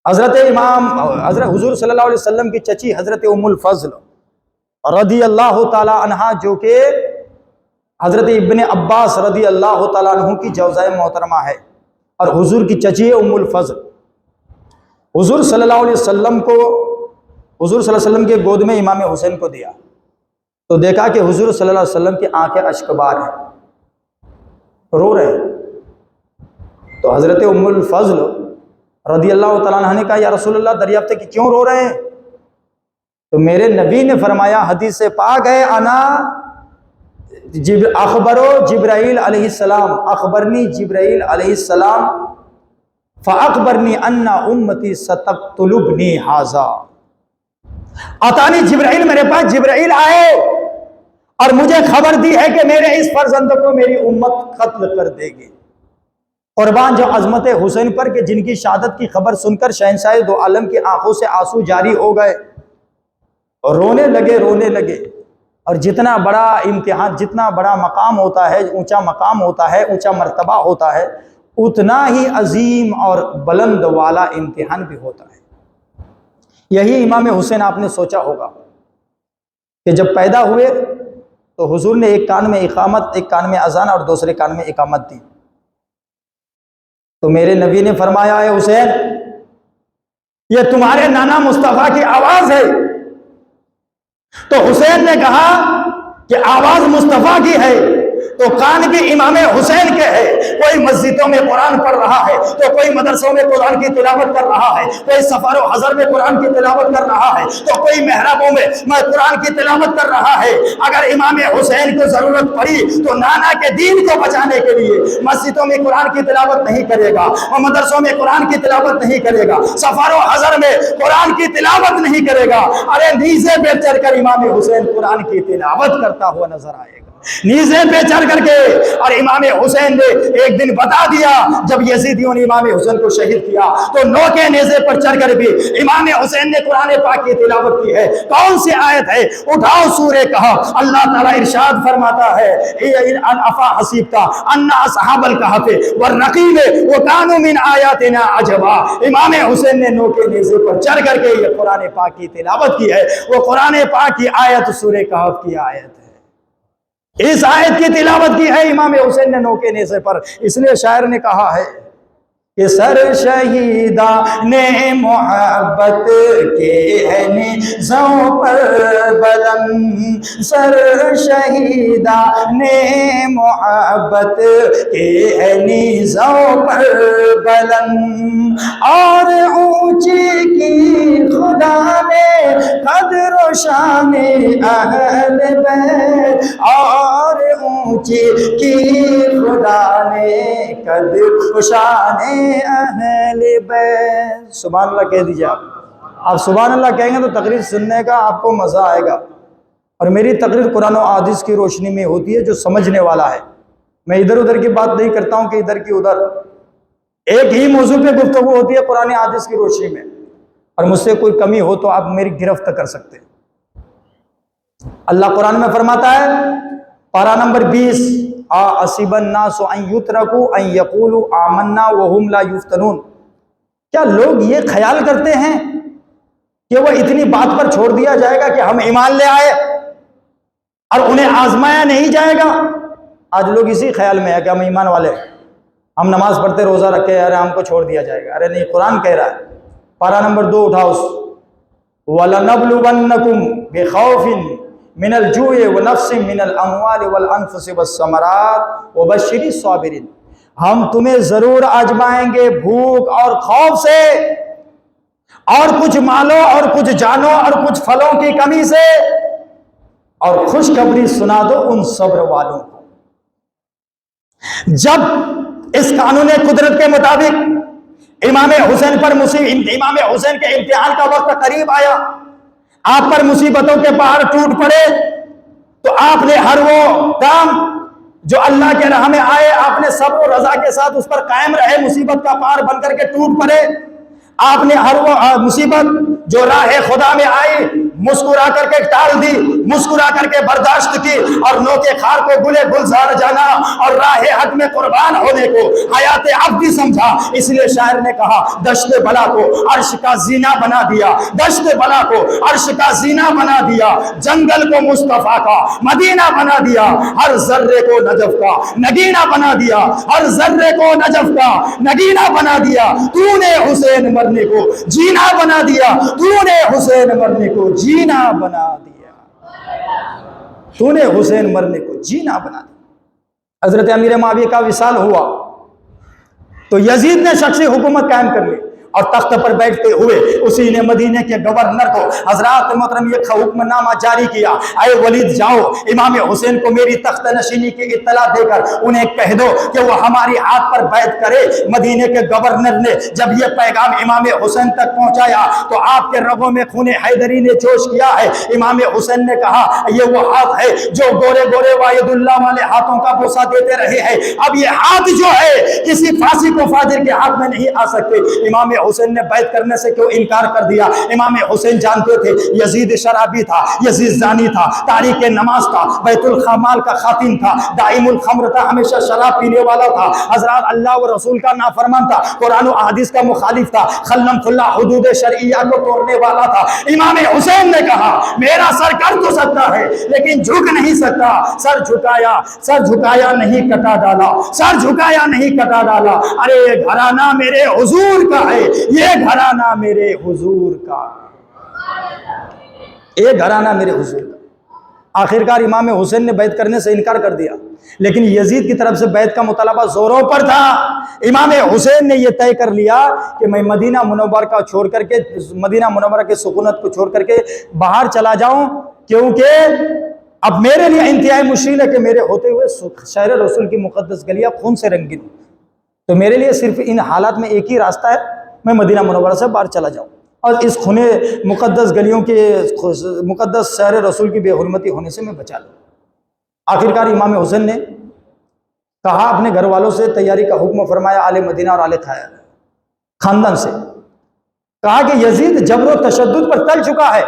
حضرت حضور صلی اللہ علیہ وسلم کی چچی حضرت ام الفضل رضی اللہ تعالی عنہا, جو کہ حضرت ابن عباس رضی اللہ تعالیٰ عنہ کی جوزائے محترمہ ہے, اور حضور کی چچی ہے ام الفضل. حضور صلی اللہ علیہ وسلم کو, حضور صلی اللہ علیہ وسلم کے گود میں امام حسین کو دیا تو دیکھا کہ حضور صلی اللہ علیہ وسلم کی آنکھیں اشکبار ہیں, رو رہے ہیں. تو حضرت ام الفضل رضی اللہ تعالیٰ عنہ نے کہا, یا رسول اللہ دریافت کہ کیوں رو رہے ہیں؟ تو میرے نبی نے فرمایا, حدیث پاک ہے, انا اخبرو جبرائیل علیہ السلام, اخبرنی جبرائیل علیہ السلام فاخبرنی ان امتی ستقتلبنی ھذا. اتانی جبرائیل, میرے پاس جبرائیل آئے اور مجھے خبر دی ہے کہ میرے اس فرزند کو میری امت قتل کر دے گی. قربان جو عظمت حسین پر, کہ جن کی شہادت کی خبر سن کر شہنشاہ دو عالم کی آنکھوں سے آنسو جاری ہو گئے اور رونے لگے. اور جتنا بڑا امتحان, جتنا بڑا مقام ہوتا ہے, اونچا مقام ہوتا ہے, اونچا مرتبہ ہوتا ہے, اتنا ہی عظیم اور بلند والا امتحان بھی ہوتا ہے. یہی امام حسین آپ نے سوچا ہوگا کہ جب پیدا ہوئے تو حضور نے ایک کان میں اقامت, ایک کان میں اذان اور دوسرے کان میں اقامت دی. تو میرے نبی نے فرمایا, اے حسین, یہ تمہارے نانا مصطفیٰ کی آواز ہے. تو حسین نے کہا کہ آواز مصطفیٰ کی ہے تو کان بھی امام حسین کے ہے. کوئی مسجدوں میں قرآن پڑھ رہا ہے تو کوئی مدرسوں میں قرآن کی تلاوت کر رہا ہے, کوئی سفر و حضر میں قرآن کی تلاوت کر رہا ہے, تو کوئی محرابوں میں قرآن کی تلاوت کر رہا ہے. اگر امام حسین کو ضرورت پڑی تو نانا کے دین کو بچانے کے لیے مسجدوں میں قرآن کی تلاوت نہیں کرے گا, اور مدرسوں میں قرآن کی تلاوت نہیں کرے گا, سفر و حضر میں قرآن کی تلاوت نہیں کرے گا. ارے نیزے پہ چڑھ کر امام حسین قرآن کی تلاوت کرتا ہوا نظر آئے گا, نیزے پہ چڑھ کر کے. اور امام حسین نے ایک دن بتا دیا, جب یزیدیوں نے امام حسین کو شہید کیا تو نوکے نیزے پر چڑھ کر بھی امام حسین نے قرآن پاک کی تلاوت کی ہے. کون سی آیت ہے؟ اٹھاؤ سورہ کہف. اللہ تعالیٰ ارشاد فرماتا ہے, افا حسیبت ان اصحاب الکہف والرقیم وکانوا من آیاتنا عجبا. امام حسین نے نوکے نیزے پر چڑھ کر کے یہ قرآن پاک کی تلاوت کی ہے. وہ قرآن پاک کی آیت سورہ کہف کی آیت ہے, اس آیت کی تلاوت کی ہے امام حسین نے نوکے نیزے پر. اس لیے شاعر نے کہا ہے کہ سر شہیدان محبت کے ہے نیزوں پر بلند, سر شہیدان محبت کے ہے نیزوں پر بلند, اور اونچی کی خدا نے قدر و شان اہل بیت, اور اونچی کی خدا نے قدر و شان اہل بیت. سبحان اللہ کہہ دیجئے. آپ سبحان اللہ کہیں گے تو تقریر سننے کا آپ کو مزہ آئے گا. اور میری تقریر قرآن و حدیث کی روشنی میں ہوتی ہے, جو سمجھنے والا ہے. میں ادھر ادھر کی بات نہیں کرتا ہوں کہ ادھر کی ادھر. ایک ہی موضوع پہ گفتگو ہوتی ہے قرآن حدیث کی روشنی میں, اور مجھ سے کوئی کمی ہو تو آپ میری گرفت کر سکتے ہیں. اللہ قرآن میں فرماتا ہے, پارہ نمبر 20, اَحَسِبَ النَّاسُ أَن يُتْرَكُوا أَن يَقُولُوا آمَنَّا وَهُمْ لَا يُفْتَنُونَ. کیا لوگ یہ خیال کرتے ہیں کہ وہ اتنی بات پر چھوڑ دیا جائے گا کہ ہم ایمان لے آئے اور انہیں آزمایا نہیں جائے گا؟ آج لوگ اسی خیال میں ہے کہ ہم ایمان والے ہیں, ہم نماز پڑھتے روزہ رکھے, ارے ہم کو چھوڑ دیا جائے گا. ارے نہیں, قرآن کہہ رہا ہے, پارہ نمبر 2 اٹھاؤ, وَلَنَبْلُوَنَّكُمْ بِخَوْفٍ من الجوع ونفس من الاموال والانفس والثمرات وبشر الصابرین. ہم تمہیں ضرور آزمائیں گے بھوک اور خوف سے, اور کچھ مالوں اور کچھ جانوں اور کچھ پھلوں کی کمی سے, اور خوشخبری سنا دو ان صبر والوں کو. جب اس قانون قدرت کے مطابق امام حسین کے امتحان کا وقت قریب آیا، آپ پر مصیبتوں کے پہاڑ ٹوٹ پڑے، تو آپ نے ہر وہ کام جو اللہ کے راہ میں آئے، آپ نے صبر و رضا کے ساتھ اس پر قائم رہے، مصیبت کا پہاڑ بن کر کے ٹوٹ پڑے۔ آپ نے ہر وہ مصیبت جو راہ خدا میں آئی مسکرا کر کے ٹال دی، مسکرا کر کے برداشت کی، اور نوکے خار کو گلے گلزار جانا اور راہ حق میں قربان ہونے کو حیات عبدی سمجھا۔ اس لیے شاعر نے کہا دشت بلا کو عرش کا زینہ بنا دیا، دشت بلا کو عرش کا زینہ بنا دیا، جنگل کو مصطفیٰ کا مدینہ بنا دیا، ہر ذرے کو نجف کا نگینہ بنا دیا، ہر ذرے کو نجف کا نگینہ بنا دیا۔ تو نے حسین مرنے کو جینا بنا دیا، تو نے حسین مرنے کو جینا بنا دیا، تو نے حسین مرنے کو جینا بنا دیا۔ حضرت امیر معاویہ کا وصال ہوا تو یزید نے شخصی حکومت قائم کر لی، اور تخت پر بیٹھتے ہوئے اسی نے مدینے کے گورنر کو حضرات محترم یہ حکم نامہ جاری کیا، اے ولید جاؤ امام حسین کو میری تخت نشینی کی اطلاع دے کر انہیں کہہ دو کہ وہ ہماری ہاتھ پر بیعت کرے۔ مدینے کے گورنر نے جب یہ پیغام امام حسین تک پہنچایا تو آپ کے رگوں میں خون حیدری نے جوش کیا ہے۔ امام حسین نے کہا یہ وہ ہاتھ ہے جو گورے گورے واحد اللہ والے ہاتھوں کا بوسہ دیتے رہے ہیں، اب یہ ہاتھ جو ہے کسی فاسق و فاجر کے ہاتھ میں نہیں آ سکتے۔ امام حسین نے بیعت کرنے سے کیوں انکار کر دیا؟ امام حسین جانتے تھے یزید شرابی تھا، یزید زانی تھا، تاریک نماز تھا، بیت الخمال کا خاتم تھا، دائم الخمر تھا، ہمیشہ شراب پینے والا تھا، حضرات اللہ و رسول کا نافرمان تھا، قرآن و احادیث کا مخالف تھا، خلم کھلا حدود شرعیہ کو توڑنے والا تھا۔ امام حسین نے کہا میرا سر کر تو سکتا ہے لیکن جھک نہیں سکتا۔ سر جھکایا نہیں کٹا ڈالا، سر جھکایا نہیں کٹا ڈالا۔ ارے یہ گھرانہ میرے حضور کا ہے، یہ گھرانہ میرے حضور کا، یہ گھرانہ میرے حضور کا۔ آخرکار امام حسین نے بیعت کرنے سے انکار کر دیا، لیکن یزید کی طرف سے بیعت کا مطالبہ زوروں پر تھا۔ امام حسین نے یہ طے کر لیا کہ میں مدینہ منورہ کا چھوڑ کر کے، مدینہ منورہ کے سکونت کو چھوڑ کر کے باہر چلا جاؤں، کیونکہ اب میرے لیے انتہائی مشکل ہے کہ میرے ہوتے ہوئے شہر رسول کی مقدس گلیاں خون سے رنگین ہوں، تو میرے لیے صرف ان حالات میں ایک ہی راستہ ہے، میں مدینہ منورہ سے باہر چلا جاؤں اور اس خون مقدس گلیوں کے مقدس شہر رسول کی بے حرمتی ہونے سے میں بچا لوں۔ آخرکار امام حسین نے کہا اپنے گھر والوں سے تیاری کا حکم فرمایا، آل مدینہ اور آل خاندان سے کہا کہ یزید جبر و تشدد پر تل چکا ہے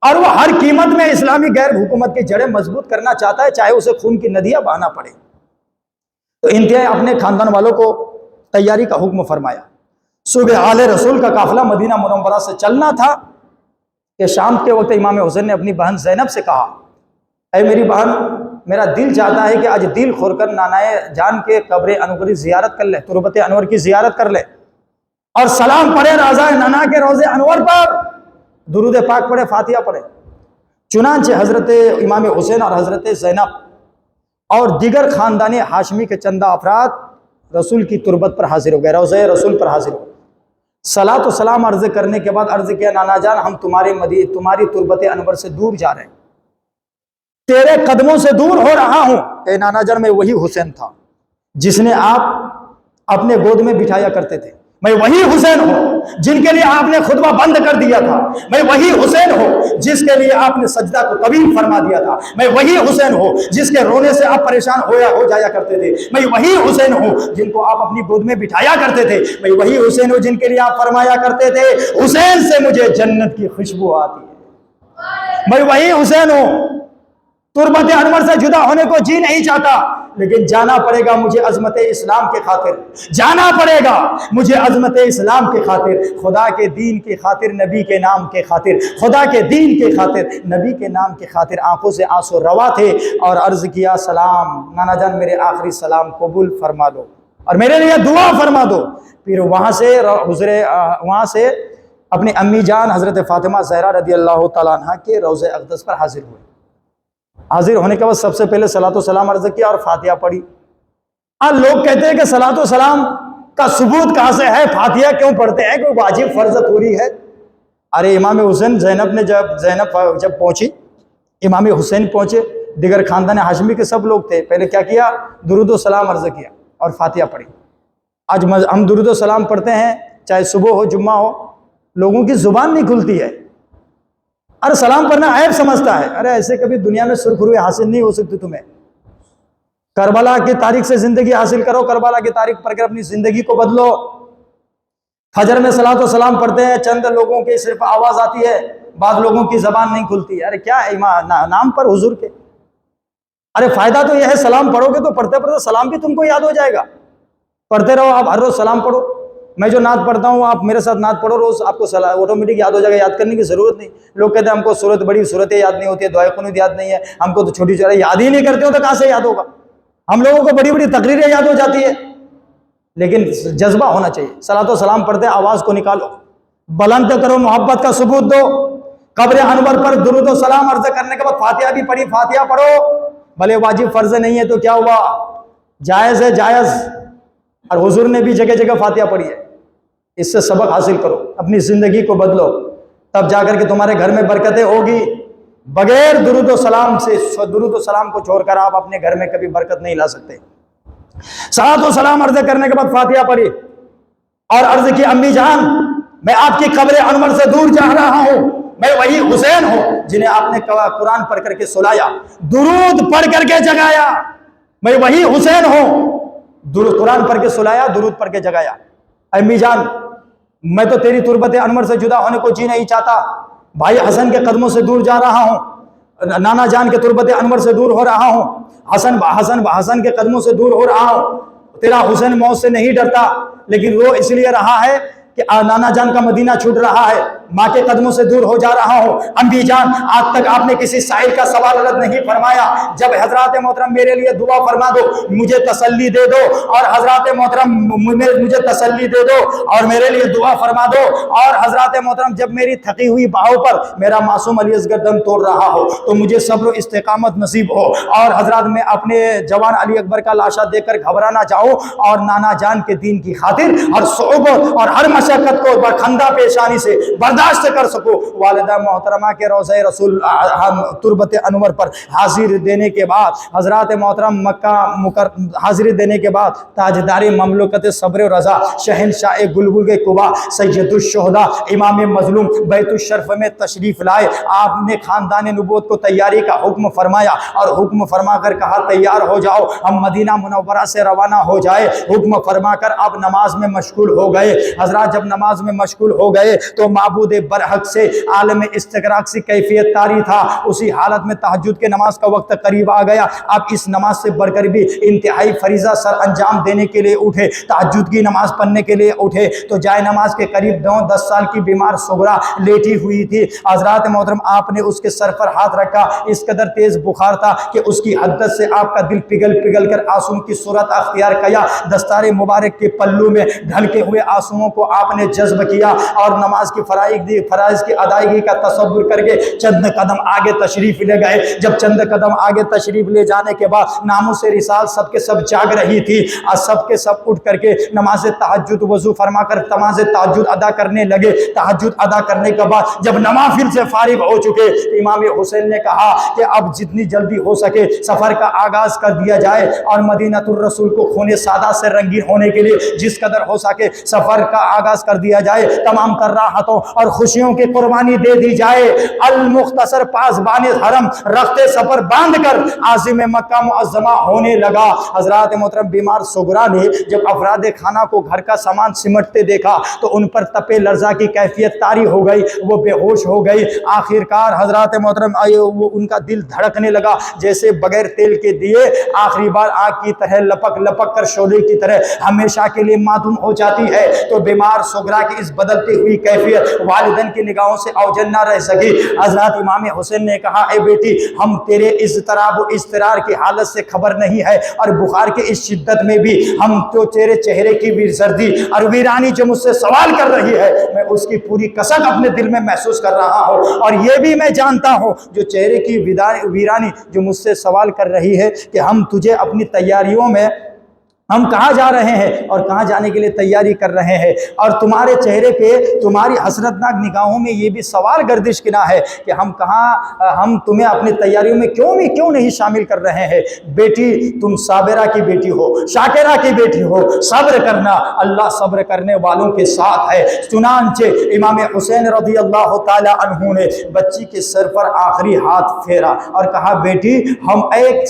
اور وہ ہر قیمت میں اسلامی غیر حکومت کی جڑیں مضبوط کرنا چاہتا ہے، چاہے اسے خون کی ندیاں بہانا پڑے۔ تو انتہائی اپنے خاندان والوں کو تیاری کا حکم فرمایا۔ صبح آل رسول کا قافلہ مدینہ منورہ سے چلنا تھا کہ شام کے وقت امام حسین نے اپنی بہن زینب سے کہا اے میری بہن، میرا دل چاہتا ہے کہ آج دل کھول کر نانائے جان کے قبر انور زیارت کر لے، تربت انور کی زیارت کر لے اور سلام پڑھے راضا نانا کے روضے انور پر، درود پاک پڑھے، فاتحہ پڑھے۔ چنانچہ حضرت امام حسین اور حضرت زینب اور دیگر خاندان ہاشمی کے چندہ افراد رسول کی تربت پر حاضر ہو گئے، روضہ رسول پر حاضر ہو گئے۔ صلاۃ و سلام عرض کرنے کے بعد عرض کیا نانا جان، ہم تمہاری تربت انور سے دور جا رہے ہیں، تیرے قدموں سے دور ہو رہا ہوں۔ اے نانا جان، میں وہی حسین تھا جس نے آپ اپنے گود میں بٹھایا کرتے تھے، میں وہی حسین ہوں جن کے لیے آپ نے خطبہ بند کر دیا تھا، میں وہی حسین ہوں جس کے لیے آپ نے سجدہ کو طویل فرما دیا تھا، میں وہی حسین ہوں جس کے رونے سے آپ پریشان ہو جایا کرتے تھے، میں وہی حسین ہوں جن کو آپ اپنی گود میں بٹھایا کرتے تھے، میں وہی حسین ہوں جن کے لیے آپ فرمایا کرتے تھے حسین سے مجھے جنت کی خوشبو آتی ہے، میں وہی حسین ہوں، تربت انور سے جدا ہونے کو جی نہیں چاہتا، لیکن جانا پڑے گا مجھے عظمت اسلام کے خاطر، جانا پڑے گا مجھے عظمت اسلام کے خاطر، خدا کے دین کی خاطر، نبی کے نام کے خاطر، خدا کے دین کے خاطر، نبی کے نام کے خاطر۔ آنکھوں سے آنسو روا تھے اور عرض کیا سلام نانا جان، میرے آخری سلام قبول فرما دو اور میرے لیے دعا فرما دو۔ پھر وہاں سے اپنی امی جان حضرت فاطمہ زہرا رضی اللہ تعالیٰ عنہ کے روضہ اقدس پر حاضر ہوئے۔ حاضر ہونے کے بعد سب سے پہلے صلاۃ و سلام عرض کیا اور فاتحہ پڑھی۔ لوگ کہتے ہیں کہ صلاۃ و سلام کا ثبوت کہاں سے ہے، فاتحہ کیوں پڑھتے ہیں، کوئی واجب فرض پوری ہے؟ ارے امام حسین، زینب جب پہنچی، امام حسین پہنچے، دیگر خاندان ہاشمی کے سب لوگ تھے، پہلے کیا کیا؟ درود و سلام عرض کیا اور فاتحہ پڑھی۔ آج ہم درود و سلام پڑھتے ہیں، چاہے صبح ہو جمعہ ہو، لوگوں کی زبان نہیں کھلتی ہے، ارے سلام پڑھنا عیب سمجھتا ہے۔ ارے ایسے کبھی دنیا میں سرخروئی حاصل نہیں ہو سکتی تمہیں۔ کربلا کی تاریخ سے زندگی حاصل کرو، کربلا کی تاریخ پڑھ کر اپنی زندگی کو بدلو۔ فجر میں صلاۃ و سلام پڑھتے ہیں، چند لوگوں کی صرف آواز آتی ہے، بعض لوگوں کی زبان نہیں کھلتی۔ ارے کیا نام پر حضور کے، ارے فائدہ تو یہ ہے سلام پڑھو گے تو پڑھتے پڑھتے سلام بھی تم کو یاد ہو جائے گا۔ پڑھتے رہو، آپ ہر روز سلام پڑھو۔ میں جو نعت پڑھتا ہوں آپ میرے ساتھ نعت پڑھو روز، آپ کو آٹومیٹک یاد ہو جائے گا، یاد کرنے کی ضرورت نہیں۔ لوگ کہتے ہیں ہم کو صورت بڑی صورتیں یاد نہیں ہوتی ہے، دعائے قنوت یاد نہیں ہے، ہم کو تو چھوٹی چھوٹی یاد ہی نہیں کرتے ہو تو کہاں سے یاد ہوگا؟ ہم لوگوں کو بڑی بڑی تقریریں یاد ہو جاتی ہے، لیکن جذبہ ہونا چاہیے۔ صلاۃ و سلام پڑھتے آواز کو نکالو، بلند کرو، محبت کا ثبوت دو۔ قبر انور پر درود و سلام عرض کرنے کے بعد فاتحہ بھی پڑھی، فاتحہ پڑھو، بھلے واجب فرض نہیں ہے تو کیا ہوا، جائز ہے، جائز۔ اور حضور نے بھی جگہ جگہ فاتحہ پڑھی ہے۔ اس سے سبق حاصل کرو، اپنی زندگی کو بدلو، تب جا کر کے تمہارے گھر میں برکتیں ہوگی۔ بغیر درود و سلام سے، درود و سلام کو چھوڑ کر آپ اپنے گھر میں کبھی برکت نہیں لا سکتے۔ صلاۃ و سلام عرض کرنے کے بعد فاتحہ پڑھی اور عرض کی امی جان میں آپ کی قبر انور سے دور جا رہا ہوں، میں وہی حسین ہوں جنہیں آپ نے قرآن پڑھ کر کے سلایا، درود پڑھ کر کے جگایا، میں وہی حسین ہوں، قرآن پڑھ کے سلایا، درود پڑھ کے جگایا۔ امی جان میں تو تیری تربت انور سے جدا ہونے کو جی نہیں چاہتا، بھائی حسن کے قدموں سے دور جا رہا ہوں، نانا جان کے تربت انور سے دور ہو رہا ہوں، حسن کے قدموں سے دور ہو رہا ہوں۔ تیرا حسین موت سے نہیں ڈرتا، لیکن وہ اس لیے رہا ہے کہ نانا جان کا مدینہ چھوٹ رہا ہے، ماں کے قدموں سے دور ہو جا رہا ہوں۔ امی جان آج تک آپ نے کسی سائل کا سوال رد نہیں فرمایا، جب حضرات محترم میرے لیے دعا فرما دو، مجھے تسلی دے دو، اور حضرات محترم مجھے تسلی دے دو اور میرے لیے دعا فرما دو، اور حضرات محترم جب میری تھکی ہوئی باہوں پر میرا معصوم علی اصغر دم توڑ رہا ہو تو مجھے صبر و استقامت نصیب ہو، اور حضرات میں اپنے جوان علی اکبر کا لاشا دیکھ کر گھبرا نہ جاؤں، اور نانا جان کے دین کی خاطر ہر صعوبت اور ہر مشقت کو بخندہ پیشانی سے برداشت کر سکو۔ والدہ محترمہ کے روضہ رسول تربت انور پر حاضر دینے کے بعد حضرات محترم حاضری دینے کے بعد تاجدار مملکت صبر و رضا، شہنشاہ گلبرگ قبا، سید الشہداء، امام مظلوم بیت الشرف میں تشریف لائے۔ آپ نے خاندان نبوت کو تیاری کا حکم فرمایا اور حکم فرما کر کہا تیار ہو جاؤ، ہم مدینہ منورہ سے روانہ ہو جائے۔ حکم فرما کر آپ نماز میں مشغول ہو گئے۔ حضرات جب نماز میں مشغول ہو گئے تو معبود برحق سے عالم استغراق سی کیفیت طاری تھا، اسی حالت میں تہجد کے نماز کا وقت قریب آ گیا۔ آپ اس نماز سے بڑھ کر بھی انتہائی فریضہ سر انجام دینے کے لیے اٹھے، تہجد کی نماز پڑھنے کے لیے اٹھے تو جائے نماز کے قریب 9-10 سال کی بیمار صغرا لیٹی ہوئی تھی۔ حضرات محترم آپ نے اس کے سر پر ہاتھ رکھا، اس قدر تیز بخار تھا کہ اس کی حدت سے آپ کا دل پگھل کر آنسوؤں کی صورت اختیار کیا۔ دستار مبارک کے پلو میں ڈھلکے ہوئے آنسوؤں کو آپ نے جذب کیا اور نماز کی فرائض کی ادائیگی کا تصور کر کے چند قدم آگے تشریف لے گئے۔ جب چند قدم آگے تشریف لے جانے کے بعد ناموس رسالت سب کے سب جاگ رہی تھی اور سب کے سب اٹھ کر کے نماز تہجد وضو فرما کر نماز تہجد ادا کرنے لگے۔ تہجد ادا کرنے کے بعد جب نوافل سے فارغ ہو چکے، امام حسین نے کہا کہ اب جتنی جلدی ہو سکے سفر کا آغاز کر دیا جائے اور مدینہ الرسول کو خون سادہ سے رنگین ہونے کے لیے جس قدر ہو سکے سفر کا آغاز کر دیا جائے، تمام تراحتوں اور خوشیوں کی قربانی دے دی جائے۔ المختصر پاسبان حرم رخت سفر باندھ کر عازم مکہ معظمہ ہونے لگا۔ حضرات محترم بیمار صغرا نے جب افراد خانہ کو گھر کا سامان سمٹتے دیکھا تو ان پر تپے لرزہ کی کیفیت طاری ہو گئی، وہ بے ہوش ہو گئی۔ آخرکار حضرات محترم ان کا دل دھڑکنے لگا جیسے بغیر تیل کے دیے آخری بار آگ کی طرح لپک کر شعلے کی طرح ہمیشہ کے لیے معدوم ہو جاتی ہے۔ تو بیمار صغرا کی اس بدلتی ہوئی کیفیت والدین کی نگاہوں سے اوجل نہ رہ سکی۔ حضرات امام حسین نے کہا اے بیٹی ہم تیرے اضطراب و اضطرار کی حالت سے خبر نہیں ہے، اور بخار کی اس شدت میں بھی ہم تو تیرے چہرے کی زردی اور ویرانی جو مجھ سے سوال کر رہی ہے میں اس کی پوری کسک اپنے دل میں محسوس کر رہا ہوں، اور یہ بھی میں جانتا ہوں جو چہرے کی ویرانی جو مجھ سے سوال کر رہی ہے کہ ہم تجھے اپنی تیاریوں میں ہم کہاں جا رہے ہیں اور کہاں جانے کے لیے تیاری کر رہے ہیں، اور تمہارے چہرے پہ تمہاری حسرتناک نگاہوں میں یہ بھی سوال گردش کنا ہے کہ ہم تمہیں اپنی تیاریوں میں کیوں نہیں شامل کر رہے ہیں۔ بیٹی تم صابرہ کی بیٹی ہو، شاکرہ کی بیٹی ہو، صبر کرنا، اللہ صبر کرنے والوں کے ساتھ ہے۔ چنانچہ امام حسین رضی اللہ تعالی عنہ نے بچی کے سر پر آخری ہاتھ پھیرا اور کہا بیٹی ہم ایک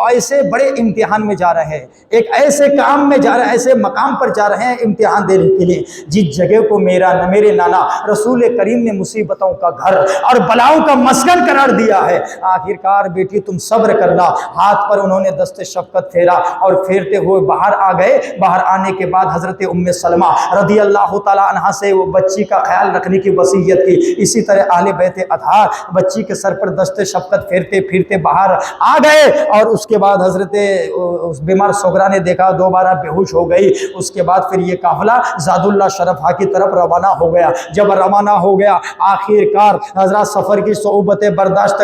ایسے بڑے امتحان میں جا رہے ہیں، ایک ایسے کام میں جا رہے ہیں، ایسے مقام پر جا رہے ہیں امتحان دینے کے لیے جس جگہ کو میرے نانا رسول کریم نے مصیبتوں کا گھر اور بلاؤں کا مسکن قرار دیا ہے۔ آخرکار بیٹی تم صبر کرنا۔ ہاتھ پر انہوں نے دست شفقت پھیرا اور پھیرتے ہوئے باہر آ گئے۔ باہر آنے کے بعد حضرت ام سلمہ رضی اللہ تعالی عنہا سے وہ بچی کا خیال رکھنے کی وصیت کی۔ اسی طرح اہل بیت اطہار بچی کے سر پر دست شفقت پھیرتے پھرتے باہر آ گئے، اور اس کے بعد حضرت بیمار صغرا نے دیکھا دوبارہ بے ہوش ہو گئی۔ اس کے بعد پھر یہ قافلہ زاد اللہ شرفہ کی طرف روانہ ہو گیا۔ جب روانہ ہو گیا آخر کار حضرات سفر کی صعوبتیں برداشت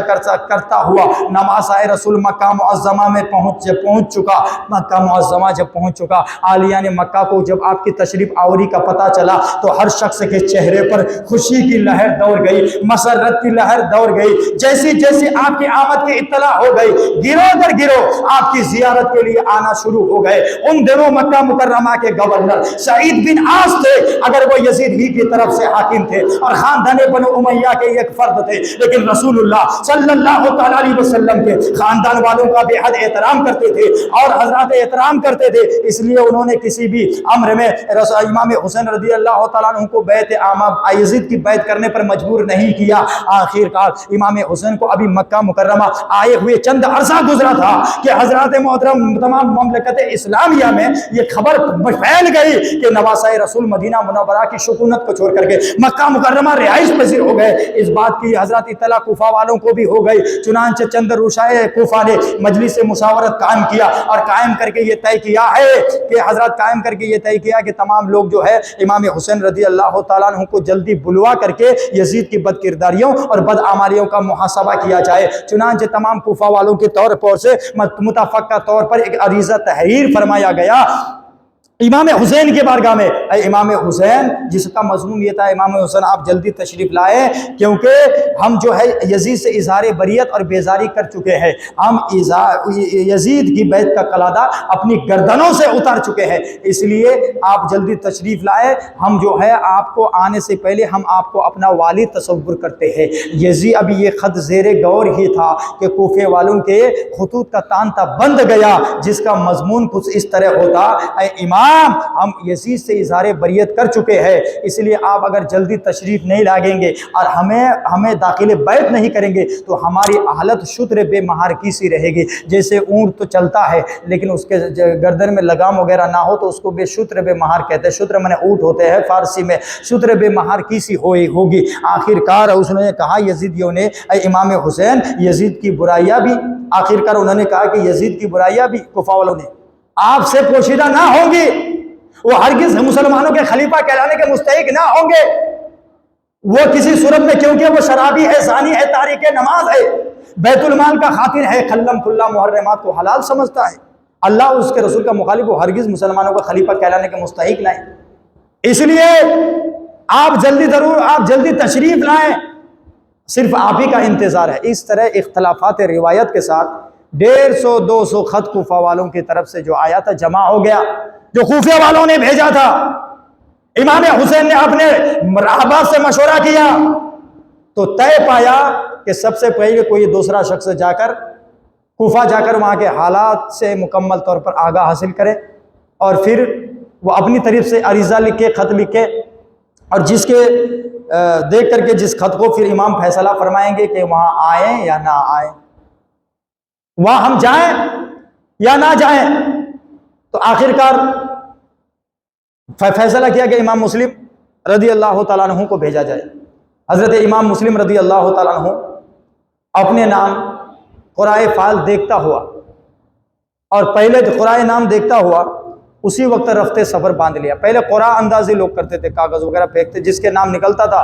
کرتا ہوا نماز رسول مکہ معظمہ میں پہنچ چکا۔ مکہ معظمہ جب پہنچ چکا، عالیان مکہ کو جب آپ کی تشریف آوری کا پتہ چلا تو ہر شخص کے چہرے پر خوشی کی لہر دوڑ گئی، مسرت کی لہر دوڑ گئی۔ جیسی آپ کی آمد کی اطلاع ہو گئی، گروہ در گروہ آپ کی زیارت کے لیے آنا شروع ہو گئے۔ ان دنوں مکہ مکرمہ کے گورنر سعید بن عاص تھے، اگر وہ یزید ہی کی طرف سے حاکم تھے اور خاندان بنو امیہ کے ایک فرد تھے، لیکن رسول اللہ صلی اللہ تعالی علیہ وسلم کے خاندان والوں کا بے حد احترام کرتے تھے اور حضرات احترام کرتے تھے، اس لیے انہوں نے کسی بھی امر میں امام حسین رضی اللہ تعالیٰ عنہ کو بیعت یزید کی بیعت کرنے پر مجبور نہیں کیا۔ آخر کار امام حسین کو ابھی مکہ مکرمہ آئے ہوئے چند عرصہ گزرا تھا کہ حضرات محترم تمام مملکت اسلامیہ میں یہ خبر پھیل گئی کہ نواسۂ رسول مدینہ منورہ کی سکونت کو چھوڑ کر کے مکہ مکرمہ رہائش پذیر ہو گئے۔ اس بات کی حضرات اطلاع کوفہ والوں کو بھی ہو گئی، چنانچہ چند روشائے کوفہ نے مجلس مشاورت قائم کیا اور قائم کر کے یہ طے کیا ہے کہ حضرات قائم کر کے یہ طے کیا کہ تمام لوگ جو ہے امام حسین رضی اللہ تعالیٰ عنہ کو جلدی بلوا کر کے یزید کی بد کرداریوں اور بد اعمالیوں کا محاسبہ کیا جائے۔ چنانچہ تمام کوفہ والوں کے طور پر سے متفقہ طور پر ایک عریضہ تحریر فرمایا گیا امام حسین کے بارگاہ میں۔ اے امام حسین، جس کا مضمون یہ تھا امام حسین آپ جلدی تشریف لائے، کیونکہ ہم جو ہے یزید سے اظہار بریت اور بیزاری کر چکے ہیں، ہم یزید کی بیعت کا قلادہ اپنی گردنوں سے اتار چکے ہیں، اس لیے آپ جلدی تشریف لائے۔ ہم جو ہے آپ کو آنے سے پہلے ہم آپ کو اپنا والد تصور کرتے ہیں۔ یزید ابھی یہ خط زیر غور ہی تھا کہ کوفے والوں کے خطوط کا تانتا بند گیا، جس کا مضمون کچھ اس طرح ہوتا: اے امام، ہم یزید سے اظہار بریت کر چکے ہیں، اس لیے آپ اگر جلدی تشریف نہیں لائیں گے اور ہمیں داخل بیت نہیں کریں گے تو ہماری حالت شتر بے مہار کی سی رہے گی۔ جیسے اونٹ تو چلتا ہے لیکن اس کے گردن میں لگام وغیرہ نہ ہو تو اس کو شتر بے مہار کہتے ہیں۔ شتر منے اونٹ ہوتے ہیں فارسی میں، شتر بے مہار کی سی ہوگی۔ آخرکار اس نے کہا یزیدیوں نے: اے امام حسین، یزید کی برائیاں بھی، آخرکار انہوں نے کہا کہ یزید کی برائیاں بھی کوفہ والوں نے آپ سے پوشیدہ نہ ہوں گی، وہ ہرگز مسلمانوں کے خلیفہ کہلانے کے مستحق نہ ہوں گے، وہ کسی صورت میں، کیونکہ وہ شرابی ہے، زانی ہے، تارک نماز ہے، بیت المال کا خاطر ہے، خلم کھلا محرمات کو حلال سمجھتا ہے، اللہ اس کے رسول کا مخالف، وہ ہرگز مسلمانوں کا خلیفہ کہلانے کے مستحق نہ ہے۔ اس لیے آپ جلدی تشریف لائیں، صرف آپ ہی کا انتظار ہے۔ اس طرح اختلافات روایت کے ساتھ 150-200 خط کوفہ والوں کی طرف سے جو آیا تھا جمع ہو گیا، جو کوفہ والوں نے بھیجا تھا۔ امام حسین نے اپنے رہبا سے مشورہ کیا تو طے پایا کہ سب سے پہلے کوئی دوسرا شخص جا کر کوفہ جا کر وہاں کے حالات سے مکمل طور پر آگاہ حاصل کرے، اور پھر وہ اپنی طرف سے عریضہ لکھے، خط لکھے، اور جس کے دیکھ کر کے جس خط کو پھر امام فیصلہ فرمائیں گے کہ وہاں آئیں یا نہ آئیں، وہاں ہم جائیں یا نہ جائیں۔ تو آخرکار فیصلہ کیا کہ امام مسلم رضی اللہ تعالیٰ عنہ کو بھیجا جائے۔ حضرت امام مسلم رضی اللہ تعالیٰ عنہ اپنے نام قرائے فعال دیکھتا ہوا، اور پہلے قرائے نام دیکھتا ہوا اسی وقت رفتے سفر باندھ لیا۔ پہلے قرآن اندازی لوگ کرتے تھے، کاغذ وغیرہ پھینکتے، جس کے نام نکلتا تھا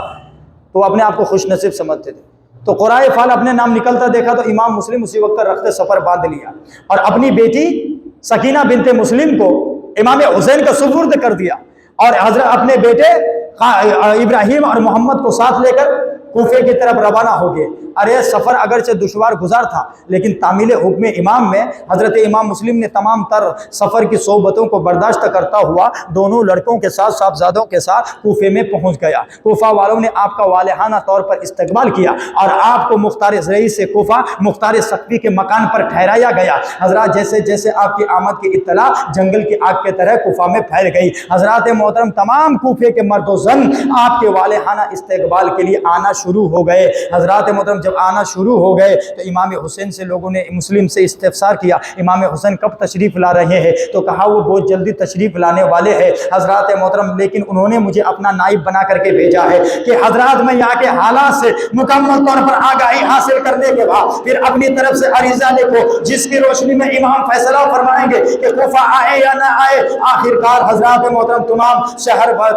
تو اپنے آپ کو خوش نصیب سمجھتے تھے۔ تو قرائے فعال اپنے نام نکلتا دیکھا تو امام مسلم اسی وقت رفتے سفر باندھ لیا، اور اپنی بیٹی سکینہ بنت مسلم کو امام حسین کا سپرد کر دیا اور حضرت اپنے بیٹے ابراہیم اور محمد کو ساتھ لے کر کوفے کی طرف روانہ ہو گئے۔ ارے سفر اگرچہ دشوار گزار تھا لیکن تعمیل حکم امام میں حضرت امام مسلم نے تمام تر سفر کی صحبتوں کو برداشت کرتا ہوا دونوں لڑکوں کے ساتھ صاحبزادوں کے ساتھ کوفے میں پہنچ گیا۔ کوفہ والوں نے آپ کا والہانہ طور پر استقبال کیا اور آپ کو مختار رئیس کوفہ مختار ثقفی کے مکان پر ٹھہرایا گیا۔ حضرات جیسے جیسے آپ کی آمد کی اطلاع جنگل کی آگ کے طرح کوفہ میں پھیل گئی۔ حضرات محترم تمام کوفے کے مرد و زن آپ کے والہانہ استقبال کے لیے آنا شروع ہو گئے۔ حضرات محترم جب آنا شروع ہو گئے تو امام حسین سے لوگوں نے مسلم سے استفسار کیا امام حسین کب تشریف لا رہے ہیں؟ تو کہا وہ بہت جلدی تشریف لانے والے ہیں حضرات محترم، لیکن انہوں نے مجھے اپنا نائب بنا کر کے بھیجا ہے کہ حضرات میں یہاں کے حالات سے مکمل طور پر آگاہی حاصل کرنے کے بعد پھر اپنی طرف سے عریضہ لکھو جس کی روشنی میں امام فیصلہ فرمائیں گے کہ کوفہ آئے یا نہ آئے۔ آخرکار حضرات محترم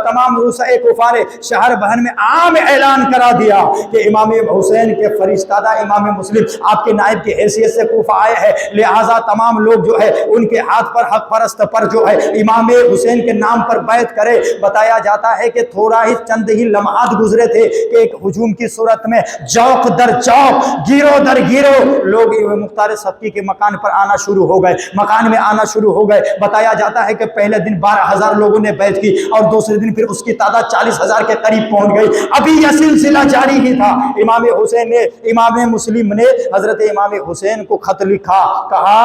تمام روسائے کوفہ نے شہر بہن میں عام اعلان کرا دیا کہ امام حسین کے فرشتادہ امام مسلم آپ کے نائب کی حیثیت سے کوفہ آئے ہیں، لہٰذا تمام لوگ جو ہے ان کے ہاتھ پر حق پرست پر جو ہے امام حسین کے نام پر بیعت کرے۔ بتایا جاتا ہے کہ تھوڑا ہی چند ہی لمحات گزرے تھے کہ ایک ہجوم کی صورت میں چوک در چوک گیرو در گیرو لوگ مختار ثقفی کے مکان پر آنا شروع ہو گئے، مکان میں آنا شروع ہو گئے۔ بتایا جاتا ہے کہ پہلے دن 12,000 لوگوں نے بیعت کی اور دوسرے دن پھر اس کی تعداد 40,000 کے قریب پہنچ گئی۔ ابھی یہ سلسلہ جاری ہی تھا، امام مسلم نے حضرت امام حسین کو خط لکھا، کہا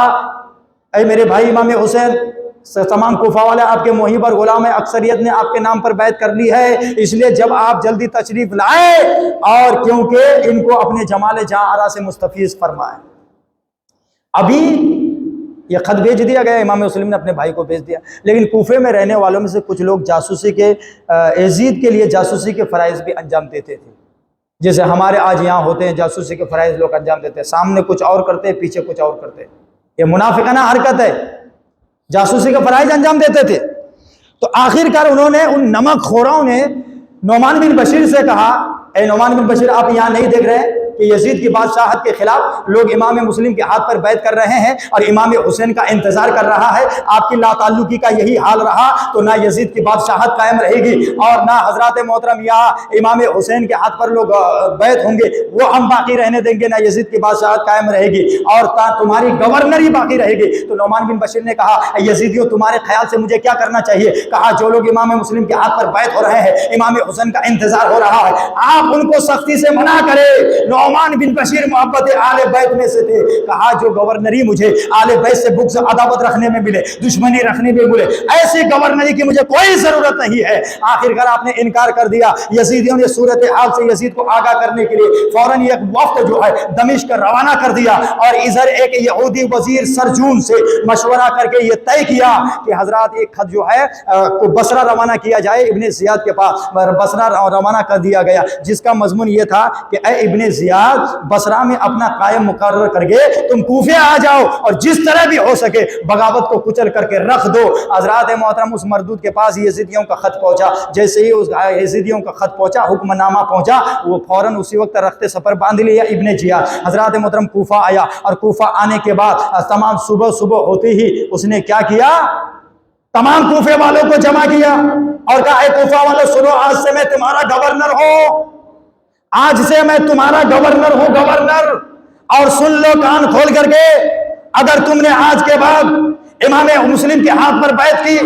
اے میرے بھائی امام حسین، تمام کوفہ والے آپ کے محب اور غلام اکثریت نے آپ کے نام پر بیعت کر لی ہے، اس لیے جب آپ جلدی تشریف لائے اور کیونکہ ان کو اپنے جمال جہاں آرا سے مستفیض فرمائے۔ ابھی یہ خط بھیج دیا گیا، امام مسلم نے اپنے بھائی کو بھیج دیا، لیکن کوفے میں رہنے والوں میں سے کچھ لوگ جاسوسی کے یزید کے لیے جاسوسی کے فرائض بھی انجام دیتے تھے، جیسے ہمارے آج یہاں ہوتے ہیں جاسوسی کے فرائض لوگ انجام دیتے ہیں، سامنے کچھ اور کرتے ہیں پیچھے کچھ اور کرتے ہیں، یہ منافقانہ حرکت ہے، جاسوسی کے فرائض انجام دیتے تھے۔ تو آخرکار انہوں نے ان نمک خوراؤں نے نعمان بن بشیر سے کہا اے نعمان بن بشیر، آپ یہاں نہیں دیکھ رہے کہ یزید کی بادشاہت کے خلاف لوگ امام مسلم کے ہاتھ پر بیعت کر رہے ہیں اور امام حسین کا انتظار کر رہا ہے، آپ کی لا تعلقی کا یہی حال رہا تو نہ یزید کی بادشاہت قائم رہے گی اور نہ حضرات محترم یہاں امام حسین کے ہاتھ پر لوگ بیعت ہوں گے، وہ ہم باقی رہنے دیں گے، نہ یزید کی بادشاہت قائم رہے گی اور تمہاری گورنری باقی رہے گی۔ تو نعمان بن بشیر نے کہا یزیدیوں تمہارے خیال سے مجھے کیا کرنا چاہیے؟ کہا جو لوگ امام مسلم کے ہاتھ پر بیعت ہو رہے ہیں، امام حسین کا انتظار ہو رہا ہے، آپ ان کو سختی سے منع کرے۔ نعمان بن بشیر محبت آل بیت میں سے تھے، کہا جو گورنری مجھے آل بیت سے بغض عداوت رکھنے میں ملے، دشمنی رکھنے میں ملے، ایسی گورنری کی مجھے کوئی ضرورت نہیں ہے۔ آخرکار آپ نے انکار کر دیا۔ یزیدیوں نے صورتحال سے یزید کو آگاہ کرنے کے لیے فوراً ایک وفد جو ہے دمشق روانہ کر دیا اور ادھر ایک یہودی وزیر سرجون سے مشورہ کر کے یہ طے کیا کہ حضرات ایک خط جو ہے بصرہ روانہ کیا جائے ابن زیاد کے پاس۔ بصرہ روانہ کر دیا گیا جس کا مضمون یہ تھا کہ اے ابن زیاد، بصرہ میں اپنا قائم مقرر کر کے تم کوفے آ جاؤ اور جس طرح بھی ہو سکے بغاوت کو کچل کر کے رکھ دو۔ حضرات محترم اس مردود کے پاس یزیدیوں کا خط پہنچا، جیسے ہی اس یزیدیوں کا خط پہنچا، حکم نامہ پہنچا، وہ فوراً اسی وقت رخت سفر باندھ لیا ابن زیاد۔ حضرات محترم کوفہ آیا اور کوفہ آنے کے بعد تمام صبح ہوتے ہی اس نے کیا کیا؟ تمام کوفے والوں کو جمع کیا اور کہا اے کوفہ والوں سنو، آج سے میں تمہارا گورنر ہوں، آج سے میں تمہارا گورنر ہوں، گورنر، اور سن لو کان کھول کر کے، اگر تم نے آج کے بعد امام مسلم کے ہاتھ پر بیعت کی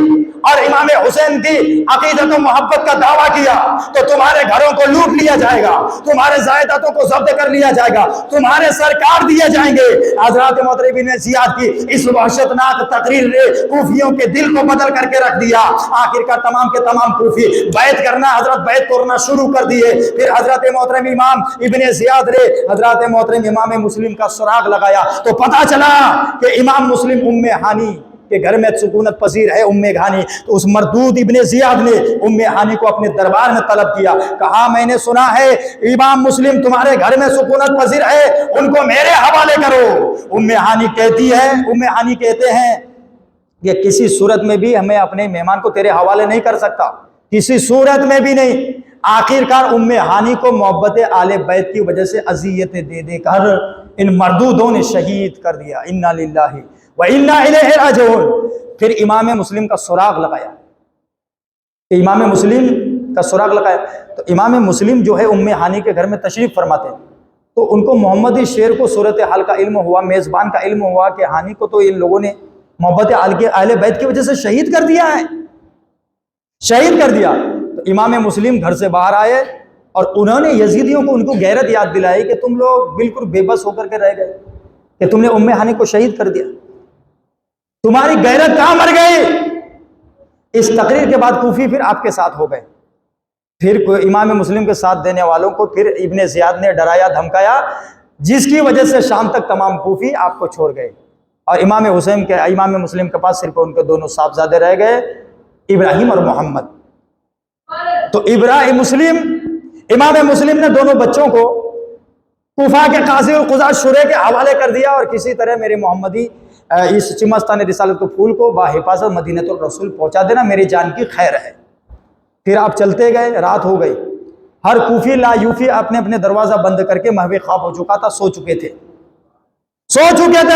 اور امام حسین کی عقیدت و محبت کا دعویٰ کیا تو تمہارے گھروں کو لوٹ لیا جائے گا، تمہارے زائداتوں کو ضبط کر لیا جائے گا، تمہارے سرکار دیے جائیں گے۔ حضرات محترم ابن زیاد کی اس وحشتناک تقریر نے کوفیوں کے دل کو بدل کر کے رکھ دیا۔ آخرکار تمام کے تمام کوفی بیعت کرنا بیعت توڑنا شروع کر دیے۔ پھر حضرت محترم امام ابن زیاد نے حضرت محترم امام مسلم کا سراغ لگایا تو پتہ چلا کہ امام مسلم ام ہانی کہ گھر میں سکونت پذیر ہے، ام ہانی۔ تو اس مردود ابن زیاد نے ام ہانی کو اپنے دربار میں طلب کیا، کہا میں نے سنا ہے امام مسلم تمہارے گھر میں سکونت پذیر ہے، ان کو میرے حوالے کرو۔ ام ہانی کہتے ہیں کہ کسی صورت میں بھی ہمیں اپنے مہمان کو تیرے حوالے نہیں کر سکتا، کسی صورت میں بھی نہیں۔ آخرکار ام ہانی کو محبت آل بیت کی وجہ سے اذیتیں دے کر ان مردودوں نے شہید کر دیا۔ انا للہ وَإِنَّا إِلَيْهِ رَاجِعُونَ۔ پھر امام مسلم کا سراغ لگایا، امام مسلم کا سراغ لگایا تو امام مسلم جو ہے ام ہانی کے گھر میں تشریف فرماتے ہیں، تو ان کو محمدی شعر کو صورتحال کا علم ہوا، میزبان کا علم ہوا کہ ہانی کو تو ان لوگوں نے محبت اہل بیت کی وجہ سے شہید کر دیا ہے، شہید کر دیا۔ تو امام مسلم گھر سے باہر آئے اور انہوں نے یزیدیوں کو ان کو غیرت یاد دلائی کہ تم لوگ بالکل بے بس ہو کر کے رہ گئے کہ تم نے ام ہانی کو شہید کر دیا، تمہاری غیرت کہاں مر گئی؟ اس تقریر کے بعد کوفی پھر آپ کے ساتھ ہو گئے، پھر امام مسلم کے ساتھ دینے والوں کو پھر ابن زیاد نے ڈرایا دھمکایا، جس کی وجہ سے شام تک تمام کوفی آپ کو چھوڑ گئے، اور امام مسلم کے پاس صرف ان کے دونوں صاحبزادے رہ گئے، ابراہیم اور محمد۔ تو امام مسلم نے دونوں بچوں کو کوفہ کے قاضی اور قضاۃ شورے کے حوالے کر دیا، اور کسی طرح میرے محمدی اس چمستان رسالت پھول کو بحفاظت مدینہ الرسول پہنچا دینا، میری جان کی خیر ہے۔ پھر آپ چلتے گئے، رات ہو گئی، ہر کوفی لا یوفی اپنے اپنے دروازہ بند کر کے محو خواب ہو چکا تھا، سو چکے تھے،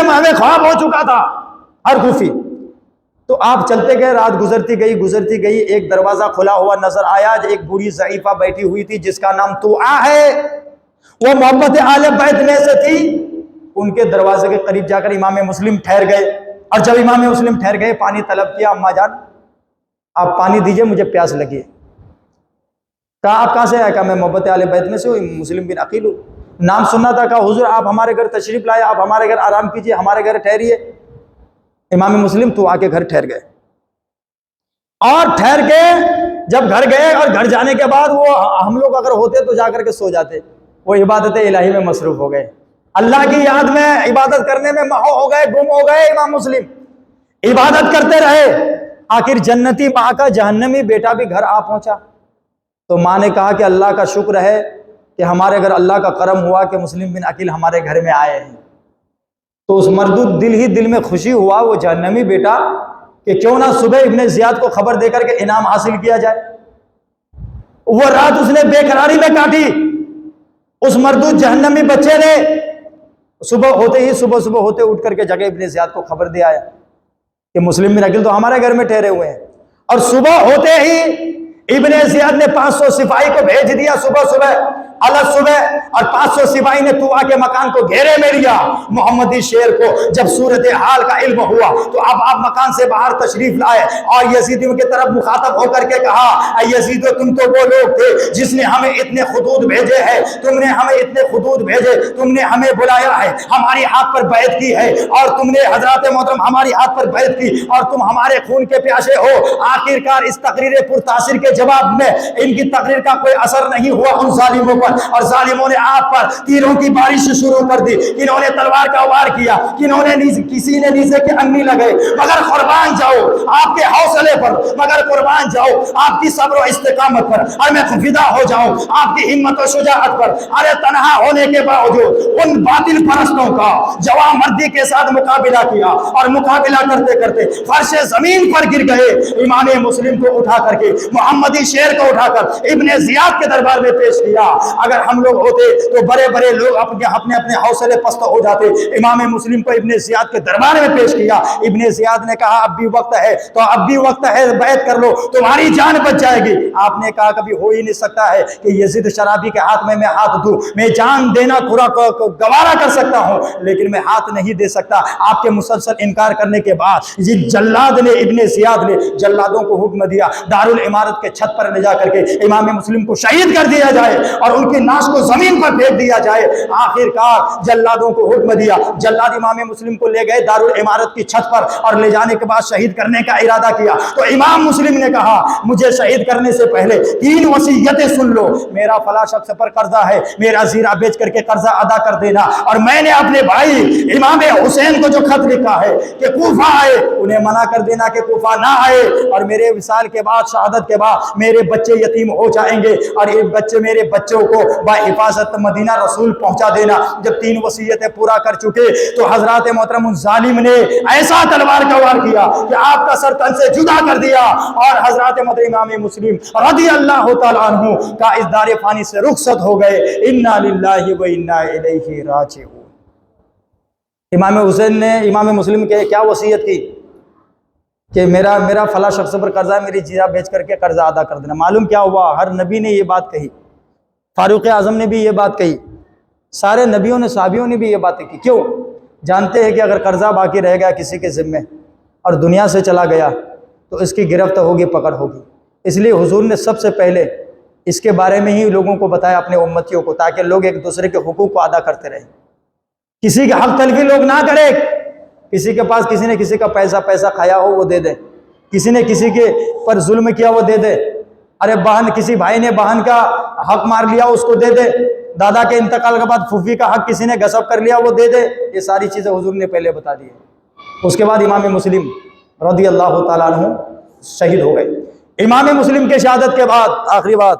محو خواب ہو چکا تھا ہر کوفی۔ تو آپ چلتے گئے، رات گزرتی گئی، ایک دروازہ کھلا ہوا نظر آیا، ایک بوڑھی ضعیفہ بیٹھی ہوئی تھی جس کا نام توآ ہے، وہ محبت آل بیت میں سے تھی۔ ان کے دروازے کے قریب جا کر امام مسلم ٹھہر گئے، اور جب امام مسلم ٹھہر گئے پانی طلب کیا، اماں جان آپ پانی دیجئے مجھے پیاس لگی ہے۔ کہا آپ کہاں سے آئے؟ کہا میں محبت آل بیت میں سے ہوں، مسلم بن عقیل ہوں، نام سننا تھا۔ کہا حضور آپ ہمارے گھر تشریف لائے، آپ ہمارے گھر آرام کیجئے، ہمارے گھر ٹھہریے۔ امام مسلم تو آ کے گھر ٹھہر گئے، اور ٹھہر کے جب گھر گئے اور گھر جانے کے بعد وہ ہم لوگ اگر ہوتے تو جا کر کے سو جاتے، وہ عبادت الہی میں مصروف ہو گئے، اللہ کی یاد میں عبادت کرنے میں محو ہو گئے، گم ہو گئے۔ امام مسلم عبادت کرتے رہے، آخر جنتی ماں کا جہنمی بیٹا بھی گھر آ پہنچا۔ تو ماں نے کہا کہ اللہ کا شکر ہے کہ ہمارے گھر اللہ کا کرم ہوا کہ مسلم بن عقیل ہمارے گھر میں آئے ہیں۔ تو اس مردود دل میں خوشی ہوا وہ جہنمی بیٹا کہ کیوں نہ صبح ابن زیاد کو خبر دے کر کے انعام حاصل کیا جائے۔ وہ رات اس نے بے قراری میں کاٹی، اس مردود جہنمی بچے نے صبح ہوتے اٹھ کر کے جگہ ابن زیاد کو خبر دے آیا کہ مسلم بن عقیل تو ہمارے گھر میں ٹھہرے ہوئے ہیں، اور صبح ہوتے ہی ابن زیاد نے 500 سپاہی کو بھیج دیا صبح اور 500 سپاہی نے توآ کے مکان کو گھیرے میں لیا۔ محمدی شعر کو جب صورتحال کا علم ہوا تو اب آپ مکان سے باہر تشریف لائے اور یزیدیوں کی طرف مخاطب ہو کر کے کہا، اے یزیدو تم تو وہ لوگ تھے جس نے ہمیں اتنے خطوط بھیجے ہیں، تم نے ہمیں اتنے خطوط بھیجے، تم نے ہمیں بلایا ہے، ہماری ہاتھ پر بیعت کی ہے، اور تم نے حضرات محترم ہماری ہاتھ پر بیعت کی، اور تم ہمارے خون کے پیاسے ہو۔ آخرکار اس تقریر پرتاثر کے جواب میں ان کی تقریر کا کوئی اثر نہیں ہوا ان ظالموں پر، اور ظالموں نے آپ پر تیروں کی بارش شروع کر دی، کنہوں نے تلوار کا وار کیا، کنہوں نے کسی نے نیزے کے انگی لگے، مگر قربان جاؤ آپ کے حوصلے پر، مگر قربان جاؤ آپ کی صبر و استقامت پر، اور میں فدا ہو جاؤں آپ کی ہمت و شجاعت پر۔ ارے تنہا ہونے کے باوجود ان باطل پرستوں کا جوان مردی کے ساتھ مقابلہ کیا، اور مقابلہ کرتے کرتے فرش زمین پر گر گئے۔ امام مسلم کو اٹھا کر کے محمدی شعر کو اٹھا کر ابن زیاد کے دربار میں پیش کیا۔ اگر ہم لوگ ہوتے تو بڑے بڑے لوگ اپنے حوصلے پست ہو جاتے۔ امام مسلم کو ابن زیاد کے دربار میں پیش کیا، ابن زیاد نے کہا اب بھی وقت ہے، تو اب بھی وقت ہے، بیعت کر لو تمہاری جان بچ جائے گی۔ آپ نے کہا کبھی ہو ہی نہیں سکتا ہے کہ یزید شرابی کے ہاتھ میں ہاتھ دوں، میں جان دینا گوارا کر سکتا ہوں لیکن میں ہاتھ نہیں دے سکتا۔ آپ کے مسلسل انکار کرنے کے بعد یہ جلاد نے، ابن زیاد نے جلادوں کو حکم دیا دارالعمارت کے چھت پر لے جا کر کے امام مسلم کو شہید کر دیا جائے اور ان کی ناش کو زمین پر پھینک دیا جائے۔ آخرکار جلادوں کو حکم دیا، جلاد امام مسلم کو لے گئے دارالعمارت کی چھت پر، اور لے جانے کے بعد شہید کرنے کا ارادہ کیا۔ تو امام مسلم نے کہا مجھے شہید کرنے سے پہلے 3 وصیتیں سن لو، میرا فلاں شخص پر قرضہ ہے، میرا زیرہ بیچ کر کے قرضہ ادا کر دینا، اور میں نے اپنے بھائی امام حسین کو جو خط لکھا ہے کہ کوفہ آئے انہیں منع کر دینا کہ کوفہ نہ آئے، اور میرے وصال کے بعد، شہادت کے بعد میرے بچے یتیم ہو جائیں گے، اور یہ بچے میرے بچوں کو بحفاظت مدینہ رسول پہنچا دینا۔ جب 3 وصیتیں پورا کر چکے تو حضرات محترم ان ظالم نے ایسا تلوار کا وار کیا کہ آپ کا سر تن سے جدا کر دیا، اور حضرات محترم امام مسلم رضی اللہ تعالیٰ عنہ کا اس دار فانی سے رخصت ہو گئے۔ انا للہ و انا الیہ راجعون۔ امام حسین نے امام مسلم کے کیا وصیت کی کہ میرا فلاں شخص پر قرضہ ہے، میری جزیہ بیچ کر کے قرضہ ادا کر دینا۔ معلوم کیا ہوا؟ ہر نبی نے یہ بات کہی، فاروق اعظم نے بھی یہ بات کہی، سارے نبیوں نے، صحابیوں نے بھی یہ باتیں کی۔ کیوں؟ جانتے ہیں کہ اگر قرضہ باقی رہ گیا کسی کے ذمے اور دنیا سے چلا گیا تو اس کی گرفت ہوگی، پکڑ ہوگی۔ اس لیے حضور نے سب سے پہلے اس کے بارے میں ہی لوگوں کو بتایا، اپنے امتیوں کو، تاکہ لوگ ایک دوسرے کے حقوق کو ادا کرتے رہیں، کسی کے حق تلفی لوگ نہ کریں۔ کسی کے پاس کسی نے کسی کا پیسہ کھایا ہو وہ دے دے، کسی نے کسی کے پر ظلم کیا وہ دے دے، ارے بہن کسی بھائی نے بہن کا حق مار لیا اس کو دے دے، دادا کے انتقال کے بعد پھوپھی کا حق کسی نے غصب کر لیا وہ دے دے۔ یہ ساری چیزیں حضور نے پہلے بتا دی ہے۔ اس کے بعد امام مسلم رضی اللہ تعالیٰ عنہ شہید ہو گئے۔ امام مسلم کے شہادت کے بعد، آخری بات،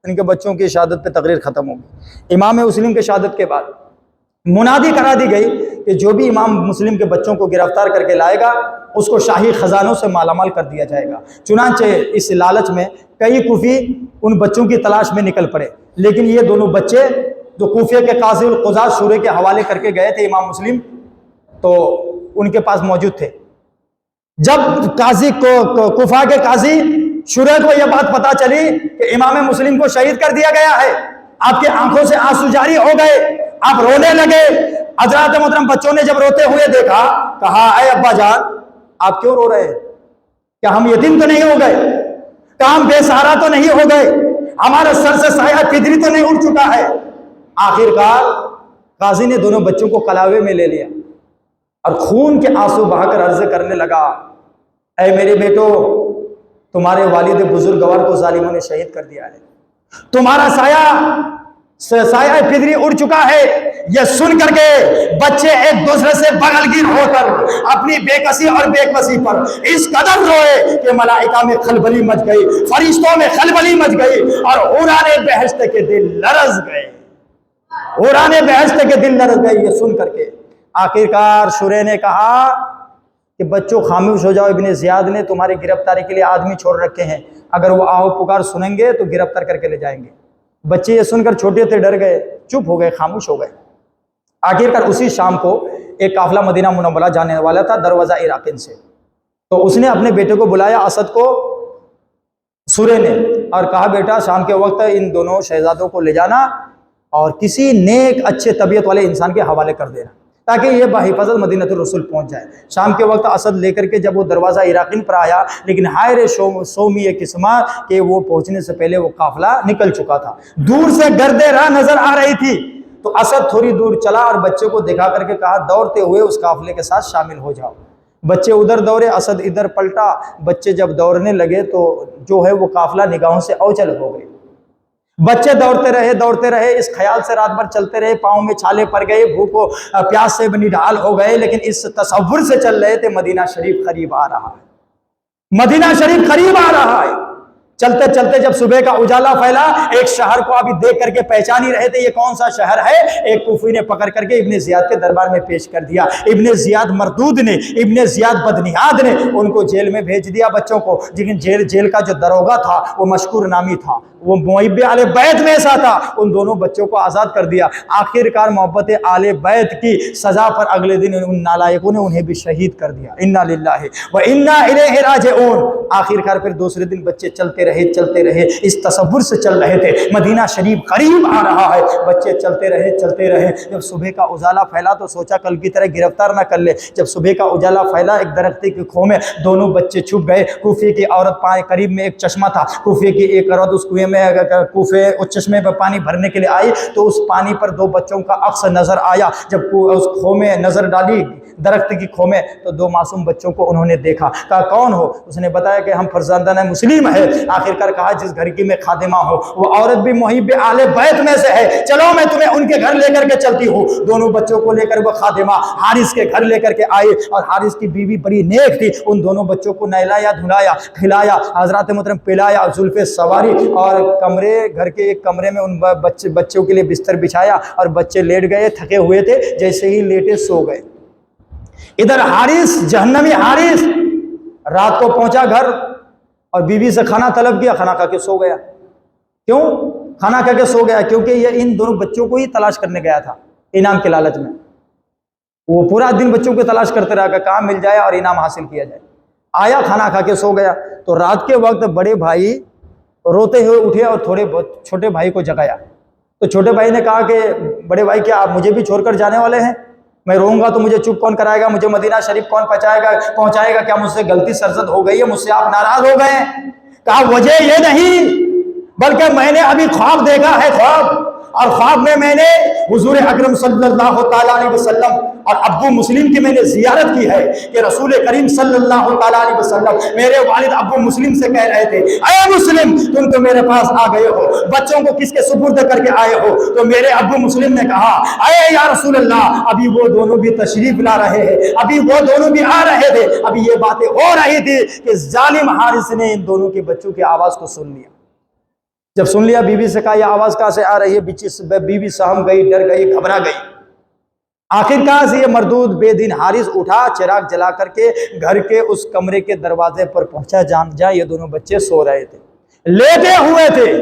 ان کے بچوں کی شہادت پہ تقریر ختم ہوگی۔ امام مسلم کے شہادت کے بعد منادی کرا دی گئی کہ جو بھی امام مسلم کے بچوں کو گرفتار کر کے لائے گا اس کو شاہی خزانوں سے مالا مال کر دیا جائے گا۔ چنانچہ اس لالچ میں کئی کوفی ان بچوں کی تلاش میں نکل پڑے، لیکن یہ دونوں بچے جو کوفے کے قاضی القضاۃ شورے کے حوالے کر کے گئے تھے امام مسلم، تو ان کے پاس موجود تھے۔ جب قاضی کو کوفہ کے قاضی شورے کو یہ بات پتا چلی کہ امام مسلم کو شہید کر دیا گیا ہے، آپ کے آنکھوں سے آنسو جاری ہو گئے، آپ رونے لگے۔ حضرات محترم بچوں نے جب روتے ہوئے دیکھا، کہا اے ابا جان آپ کیوں رو رہے ہیں؟ کیا ہم یتیم تو نہیں ہو گئے؟ کیا ہم بے سہارا تو نہیں ہو گئے؟ ہمارے سر سے سایہ پدری تو نہیں اڑ چکا ہے؟ آخر کار قاضی نے دونوں بچوں کو کلاوے میں لے لیا اور خون کے آنسو بہا کر عرض کرنے لگا، اے میرے بیٹو، تمہارے والد بزرگوار کو ظالموں نے شہید کر دیا ہے، تمہارا سایہ پدری اڑ چکا ہے۔ یہ سن کر کے بچے ایک دوسرے سے بغل گیر ہو کر اپنی بے کسی اور بے کسی پر اس قدر روئے کہ ملائکہ میں خلبلی مچ گئی، فرشتوں میں خلبلی مچ گئی، اور حوران بہشت کے دل لرز گئے، حوران بہشت کے دل لرز گئے یہ سن کر کے۔ آخرکار شورے نے کہا کہ بچوں خاموش ہو جاؤ، ابن زیاد نے تمہاری گرفتاری کے لیے آدمی چھوڑ رکھے ہیں، اگر وہ آہو پکار سنیں گے تو گرفتار کر کے لے جائیں گے۔ بچے یہ سن کر چھوٹے تھے، ڈر گئے، چپ ہو گئے، خاموش ہو گئے۔ آخرکار اسی شام کو ایک قافلہ مدینہ منورہ جانے والا تھا دروازہ عراقین سے، تو اس نے اپنے بیٹے کو بلایا، اسد کو، سورے نے، اور کہا بیٹا شام کے وقت ان دونوں شہزادوں کو لے جانا اور کسی نیک اچھے طبیعت والے انسان کے حوالے کر دینا تاکہ یہ بحفاظت مدینۃ الرسول پہنچ جائے۔ شام کے وقت اسد لے کر کے جب وہ دروازہ عراقین پر آیا، لیکن ہائے سومی قسمہ کہ وہ پہنچنے سے پہلے وہ قافلہ نکل چکا تھا، دور سے گرد راہ نظر آ رہی تھی۔ تو اسد تھوڑی دور چلا اور بچے کو دکھا کر کے کہا دوڑتے ہوئے اس قافلے کے ساتھ شامل ہو جاؤ۔ بچے ادھر دوڑے، اسد ادھر پلٹا۔ بچے جب دوڑنے لگے تو جو ہے وہ قافلہ نگاہوں سے اوجھل ہو گئے۔ بچے دوڑتے رہے، اس خیال سے رات بھر چلتے رہے، پاؤں میں چھالے پڑ گئے، بھوک و پیاس سے نڈھال ہو گئے، لیکن اس تصور سے چل رہے تھے مدینہ شریف قریب آ رہا ہے، مدینہ شریف قریب آ رہا ہے۔ چلتے چلتے جب صبح کا اجالا پھیلا، ایک شہر کو ابھی دیکھ کر کے پہچان ہی رہے تھے یہ کون سا شہر ہے، ایک کوفی نے پکڑ کر کے ابن زیاد کے دربار میں پیش کر دیا۔ ابن زیاد مردود نے، ابن زیاد بدنیاد نے ان کو جیل میں بھیج دیا بچوں کو، لیکن جیل کا جو داروغہ تھا وہ مشکور نامی تھا، وہ محب آل بیت میں ایسا تھا، ان دونوں بچوں کو آزاد کر دیا۔ آخرکار محبت آل بیت کی سزا پر اگلے دن ان نالائقوں نے انہیں بھی شہید کر دیا۔ انا للہ و انا الیہ راجعون۔ آخرکار پھر دوسرے دن بچے چلتے رہے، اس تصور سے چل رہے تھے مدینہ شریف قریب آ رہا ہے۔ بچے چلتے رہے، جب صبح کا اجالا پھیلا تو سوچا کل کی طرح گرفتار نہ کر لے۔ جب صبح کا اجالا پھیلا، ایک درخت کی کھو میں دونوں بچے چھپ گئے۔ کوفے کی عورت قریب میں ایک چشمہ تھا، کوفے کی ایک عورت اس کنویں میں اس چشمے میں پانی بھرنے کے لیے آئی تو اس پانی پر دو بچوں کا عکس نظر آیا۔ جب اس کھو میں نظر ڈالی، درخت کی کھو میں، تو دو معصوم بچوں کو انہوں نے دیکھا۔ کہا کون ہو؟ اس نے بتایا کہ ہم فرزندان مسلم ہیں۔ آخرکار کہا جس گھر کی میں خادمہ ہوں وہ عورت بھی محب آل بیت میں سے ہے، چلو میں تمہیں ان کے گھر لے کر کے چلتی ہوں۔ دونوں بچوں کو لے کر وہ خادمہ حارث کے گھر لے کر کے آئے، اور حارث کی بیوی بڑی نیک تھی، ان دونوں بچوں کو نہلایا، دھلایا، کھلایا، حضرات محترم پلایا، زلفیں سواری، اور گھر کے ایک کمرے میں ان بچوں کے لیے بستر بچھایا، اور بچے لیٹ گئے، تھکے ہوئے تھے، جیسے ہی لیٹے سو گئے۔ ادھر حارث، جہنمی حارث، رات کو پہنچا گھر اور بیوی سے کھانا طلب کیا، کھانا کھا کے سو گیا۔ کیوں کھانا کھا کے سو گیا؟ کیونکہ یہ ان دونوں بچوں کو ہی تلاش کرنے گیا تھا انعام کے لالچ میں۔ وہ پورا دن بچوں کو تلاش کرتے رہا کہ کام مل جائے اور انعام حاصل کیا جائے. آیا کھانا کھا کے سو گیا. تو رات کے وقت بڑے بھائی روتے ہوئے اٹھے اور تھوڑے چھوٹے بھائی کو جگایا. تو چھوٹے بھائی نے کہا کہ بڑے بھائی کیا آپ مجھے بھی چھوڑ کر جانے والے ہیں؟ میں روؤں گا تو مجھے چپ کون کرائے گا؟ مجھے مدینہ شریف کون پہنچائے گا؟ کیا مجھ سے غلطی سرزد ہو گئی ہے؟ مجھ سے آپ ناراض ہو گئے ہیں؟ کہا وجہ یہ نہیں، بلکہ میں نے ابھی خواب دیکھا ہے، خواب، اور خواب میں نے حضور اکرم صلی اللہ تعالیٰ علیہ وسلم اور ابو مسلم کی میں نے زیارت کی ہے کہ رسول کریم صلی اللہ تعالیٰ علیہ وسلم میرے والد ابو مسلم سے کہہ رہے تھے اے مسلم تم تو میرے پاس آ گئے ہو، بچوں کو کس کے سپرد کر کے آئے ہو؟ تو میرے ابو مسلم نے کہا اے یا رسول اللہ ابھی وہ دونوں بھی تشریف لا رہے ہیں، ابھی وہ دونوں بھی آ رہے تھے، ابھی یہ باتیں ہو رہی تھی کہ ظالم حارث نے ان دونوں کے بچوں کی آواز کو سن لیا. جب سن لیا بیوی سے کہا یہ آواز کہاں سے آ رہی ہے؟ بیوی سہم گئی، ڈر گئی، گھبرا گئی. آخر کہاں سے یہ مردود بے دین حارث اٹھا، چراغ جلا کر کے گھر کے اس کمرے کے دروازے پر پہنچا. جہاں یہ دونوں بچے سو رہے تھے، لیٹے ہوئے تھے.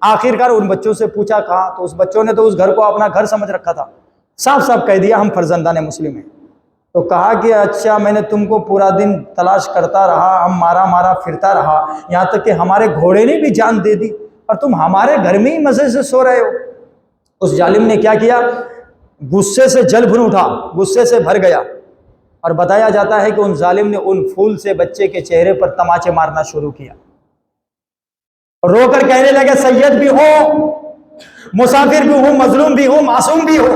آخر کار ان بچوں سے پوچھا کہاں؟ تو اس بچوں نے تو اس گھر کو اپنا گھر سمجھ رکھا تھا، صاف صاف کہہ دیا ہم فرزندان مسلم ہیں. تو کہا کہ اچھا میں نے تم کو پورا دن تلاش کرتا رہا، ہم مارا پھرتا رہا، یہاں تک کہ ہمارے گھوڑے نے بھی جان دے دی، اور تم ہمارے گھر میں ہی مزے سے سو رہے ہو. اس ظالم نے کیا کیا؟ غصے سے جل بھن اٹھا، غصے سے بھر گیا. اور بتایا جاتا ہے کہ ان ظالم نے ان پھول سے بچے کے چہرے پر تماچے مارنا شروع کیا، رو کر کہنے لگے سید بھی ہو، مسافر بھی ہو، مظلوم بھی ہو، معصوم بھی ہو.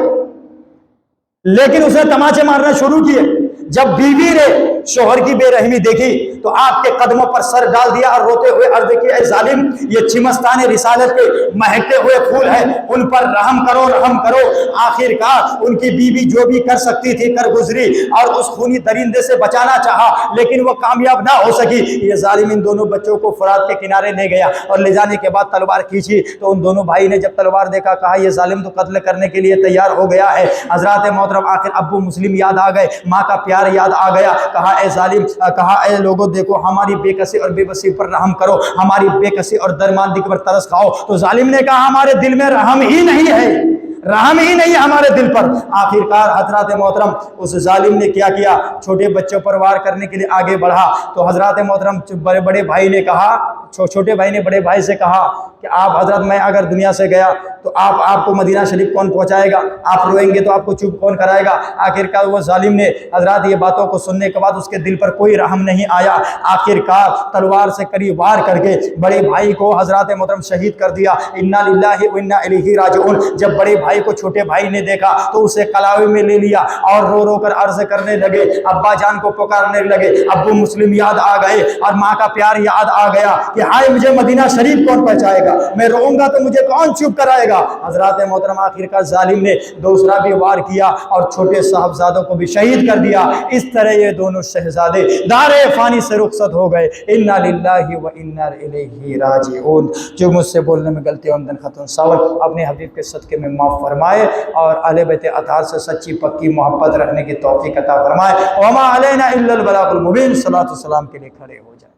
لیکن اسے تماچے مارنا شروع کیے. جب بیوی نے شوہر کی بے رحمی دیکھی تو آپ کے قدموں پر سر ڈال دیا اور روتے ہوئے عرض کی اے ظالم یہ چمستان رسالت کے مہکتے ہوئے پھول ہیں، ان پر رحم کرو، رحم کرو. آخر کار ان کی بیوی جو بھی کر سکتی تھی کر گزری اور اس خونی درندے سے بچانا چاہا، لیکن وہ کامیاب نہ ہو سکی. یہ ظالم ان دونوں بچوں کو فرات کے کنارے لے گیا اور لے جانے کے بعد تلوار کھینچی. تو ان دونوں بھائی نے جب تلوار دیکھا کہا یہ ظالم تو قتل کرنے کے لیے تیار ہو گیا ہے. حضرات محترم آخر ابو مسلم یاد آ گئے، ماں کا پیار یاد آ گیا. کہا اے ظالم، کہا اے لوگوں دیکھو ہماری بے کسی اور بے بسی پر رحم کرو، ہماری بے کسی اور درماندگی پر ترس کھاؤ. تو ظالم نے کہا ہمارے دل میں رحم ہی نہیں ہے، رحم ہی نہیں ہمارے دل پر. آخر کار حضرات محترم اس ظالم نے کیا کیا؟ چھوٹے بچوں پر وار کرنے کے لیے آگے بڑھا. تو حضرات محترم بڑے بھائی نے کہا، چھوٹے بھائی نے بڑے بھائی سے کہا کہ آپ حضرت میں اگر دنیا سے گیا تو آپ کو مدینہ شریف کون پہنچائے گا؟ آپ روئیں گے تو آپ کو چپ کون کرائے گا؟ آخر کار وہ ظالم نے حضرات یہ باتوں کو سننے کے بعد اس کے دل پر کوئی رحم نہیں آیا. آخر کار تلوار سے قریب وار کر کے بڑے بھائی کو حضرات محترم شہید کر دیا. انا للہ و انا الیہ راجعون. جب بڑے بھائی کو چھوٹے بھائی نے دیکھا تو اسے کلاوے میں لے لیا اور رو رو کر عرض کرنے لگے، ابا جان کو پکارنے لگے. ابو مسلم یاد آ گئے اور ماں کا پیار یاد آ گیا کہ ہائے مجھے مدینہ شریف کون پہنچائے گا؟ میں روؤں گا تو مجھے کون چپ کرائے گا؟ حضرات محترم آخر کا ظالم نے دوسرا بھی وار کیا اور چھوٹے صاحبزادوں کو بھی شہید کر دیا. اس طرح یہ دونوں شہزادے دار فانی سے رخصت ہو گئے. انا للہ و انا الیہ راجعون. جو مجھ سے بولنے میں غلطی عمدن خطا ساول اپنے حبیب کے صدقے میں معاف فرمائے اور اہل بیت اطہار سے سچی پکی محبت رکھنے کی توفیق عطا فرمائے. وما علینا الا البلاغ المبین. صلاۃ و سلام کے لیے کھڑے ہو جائے.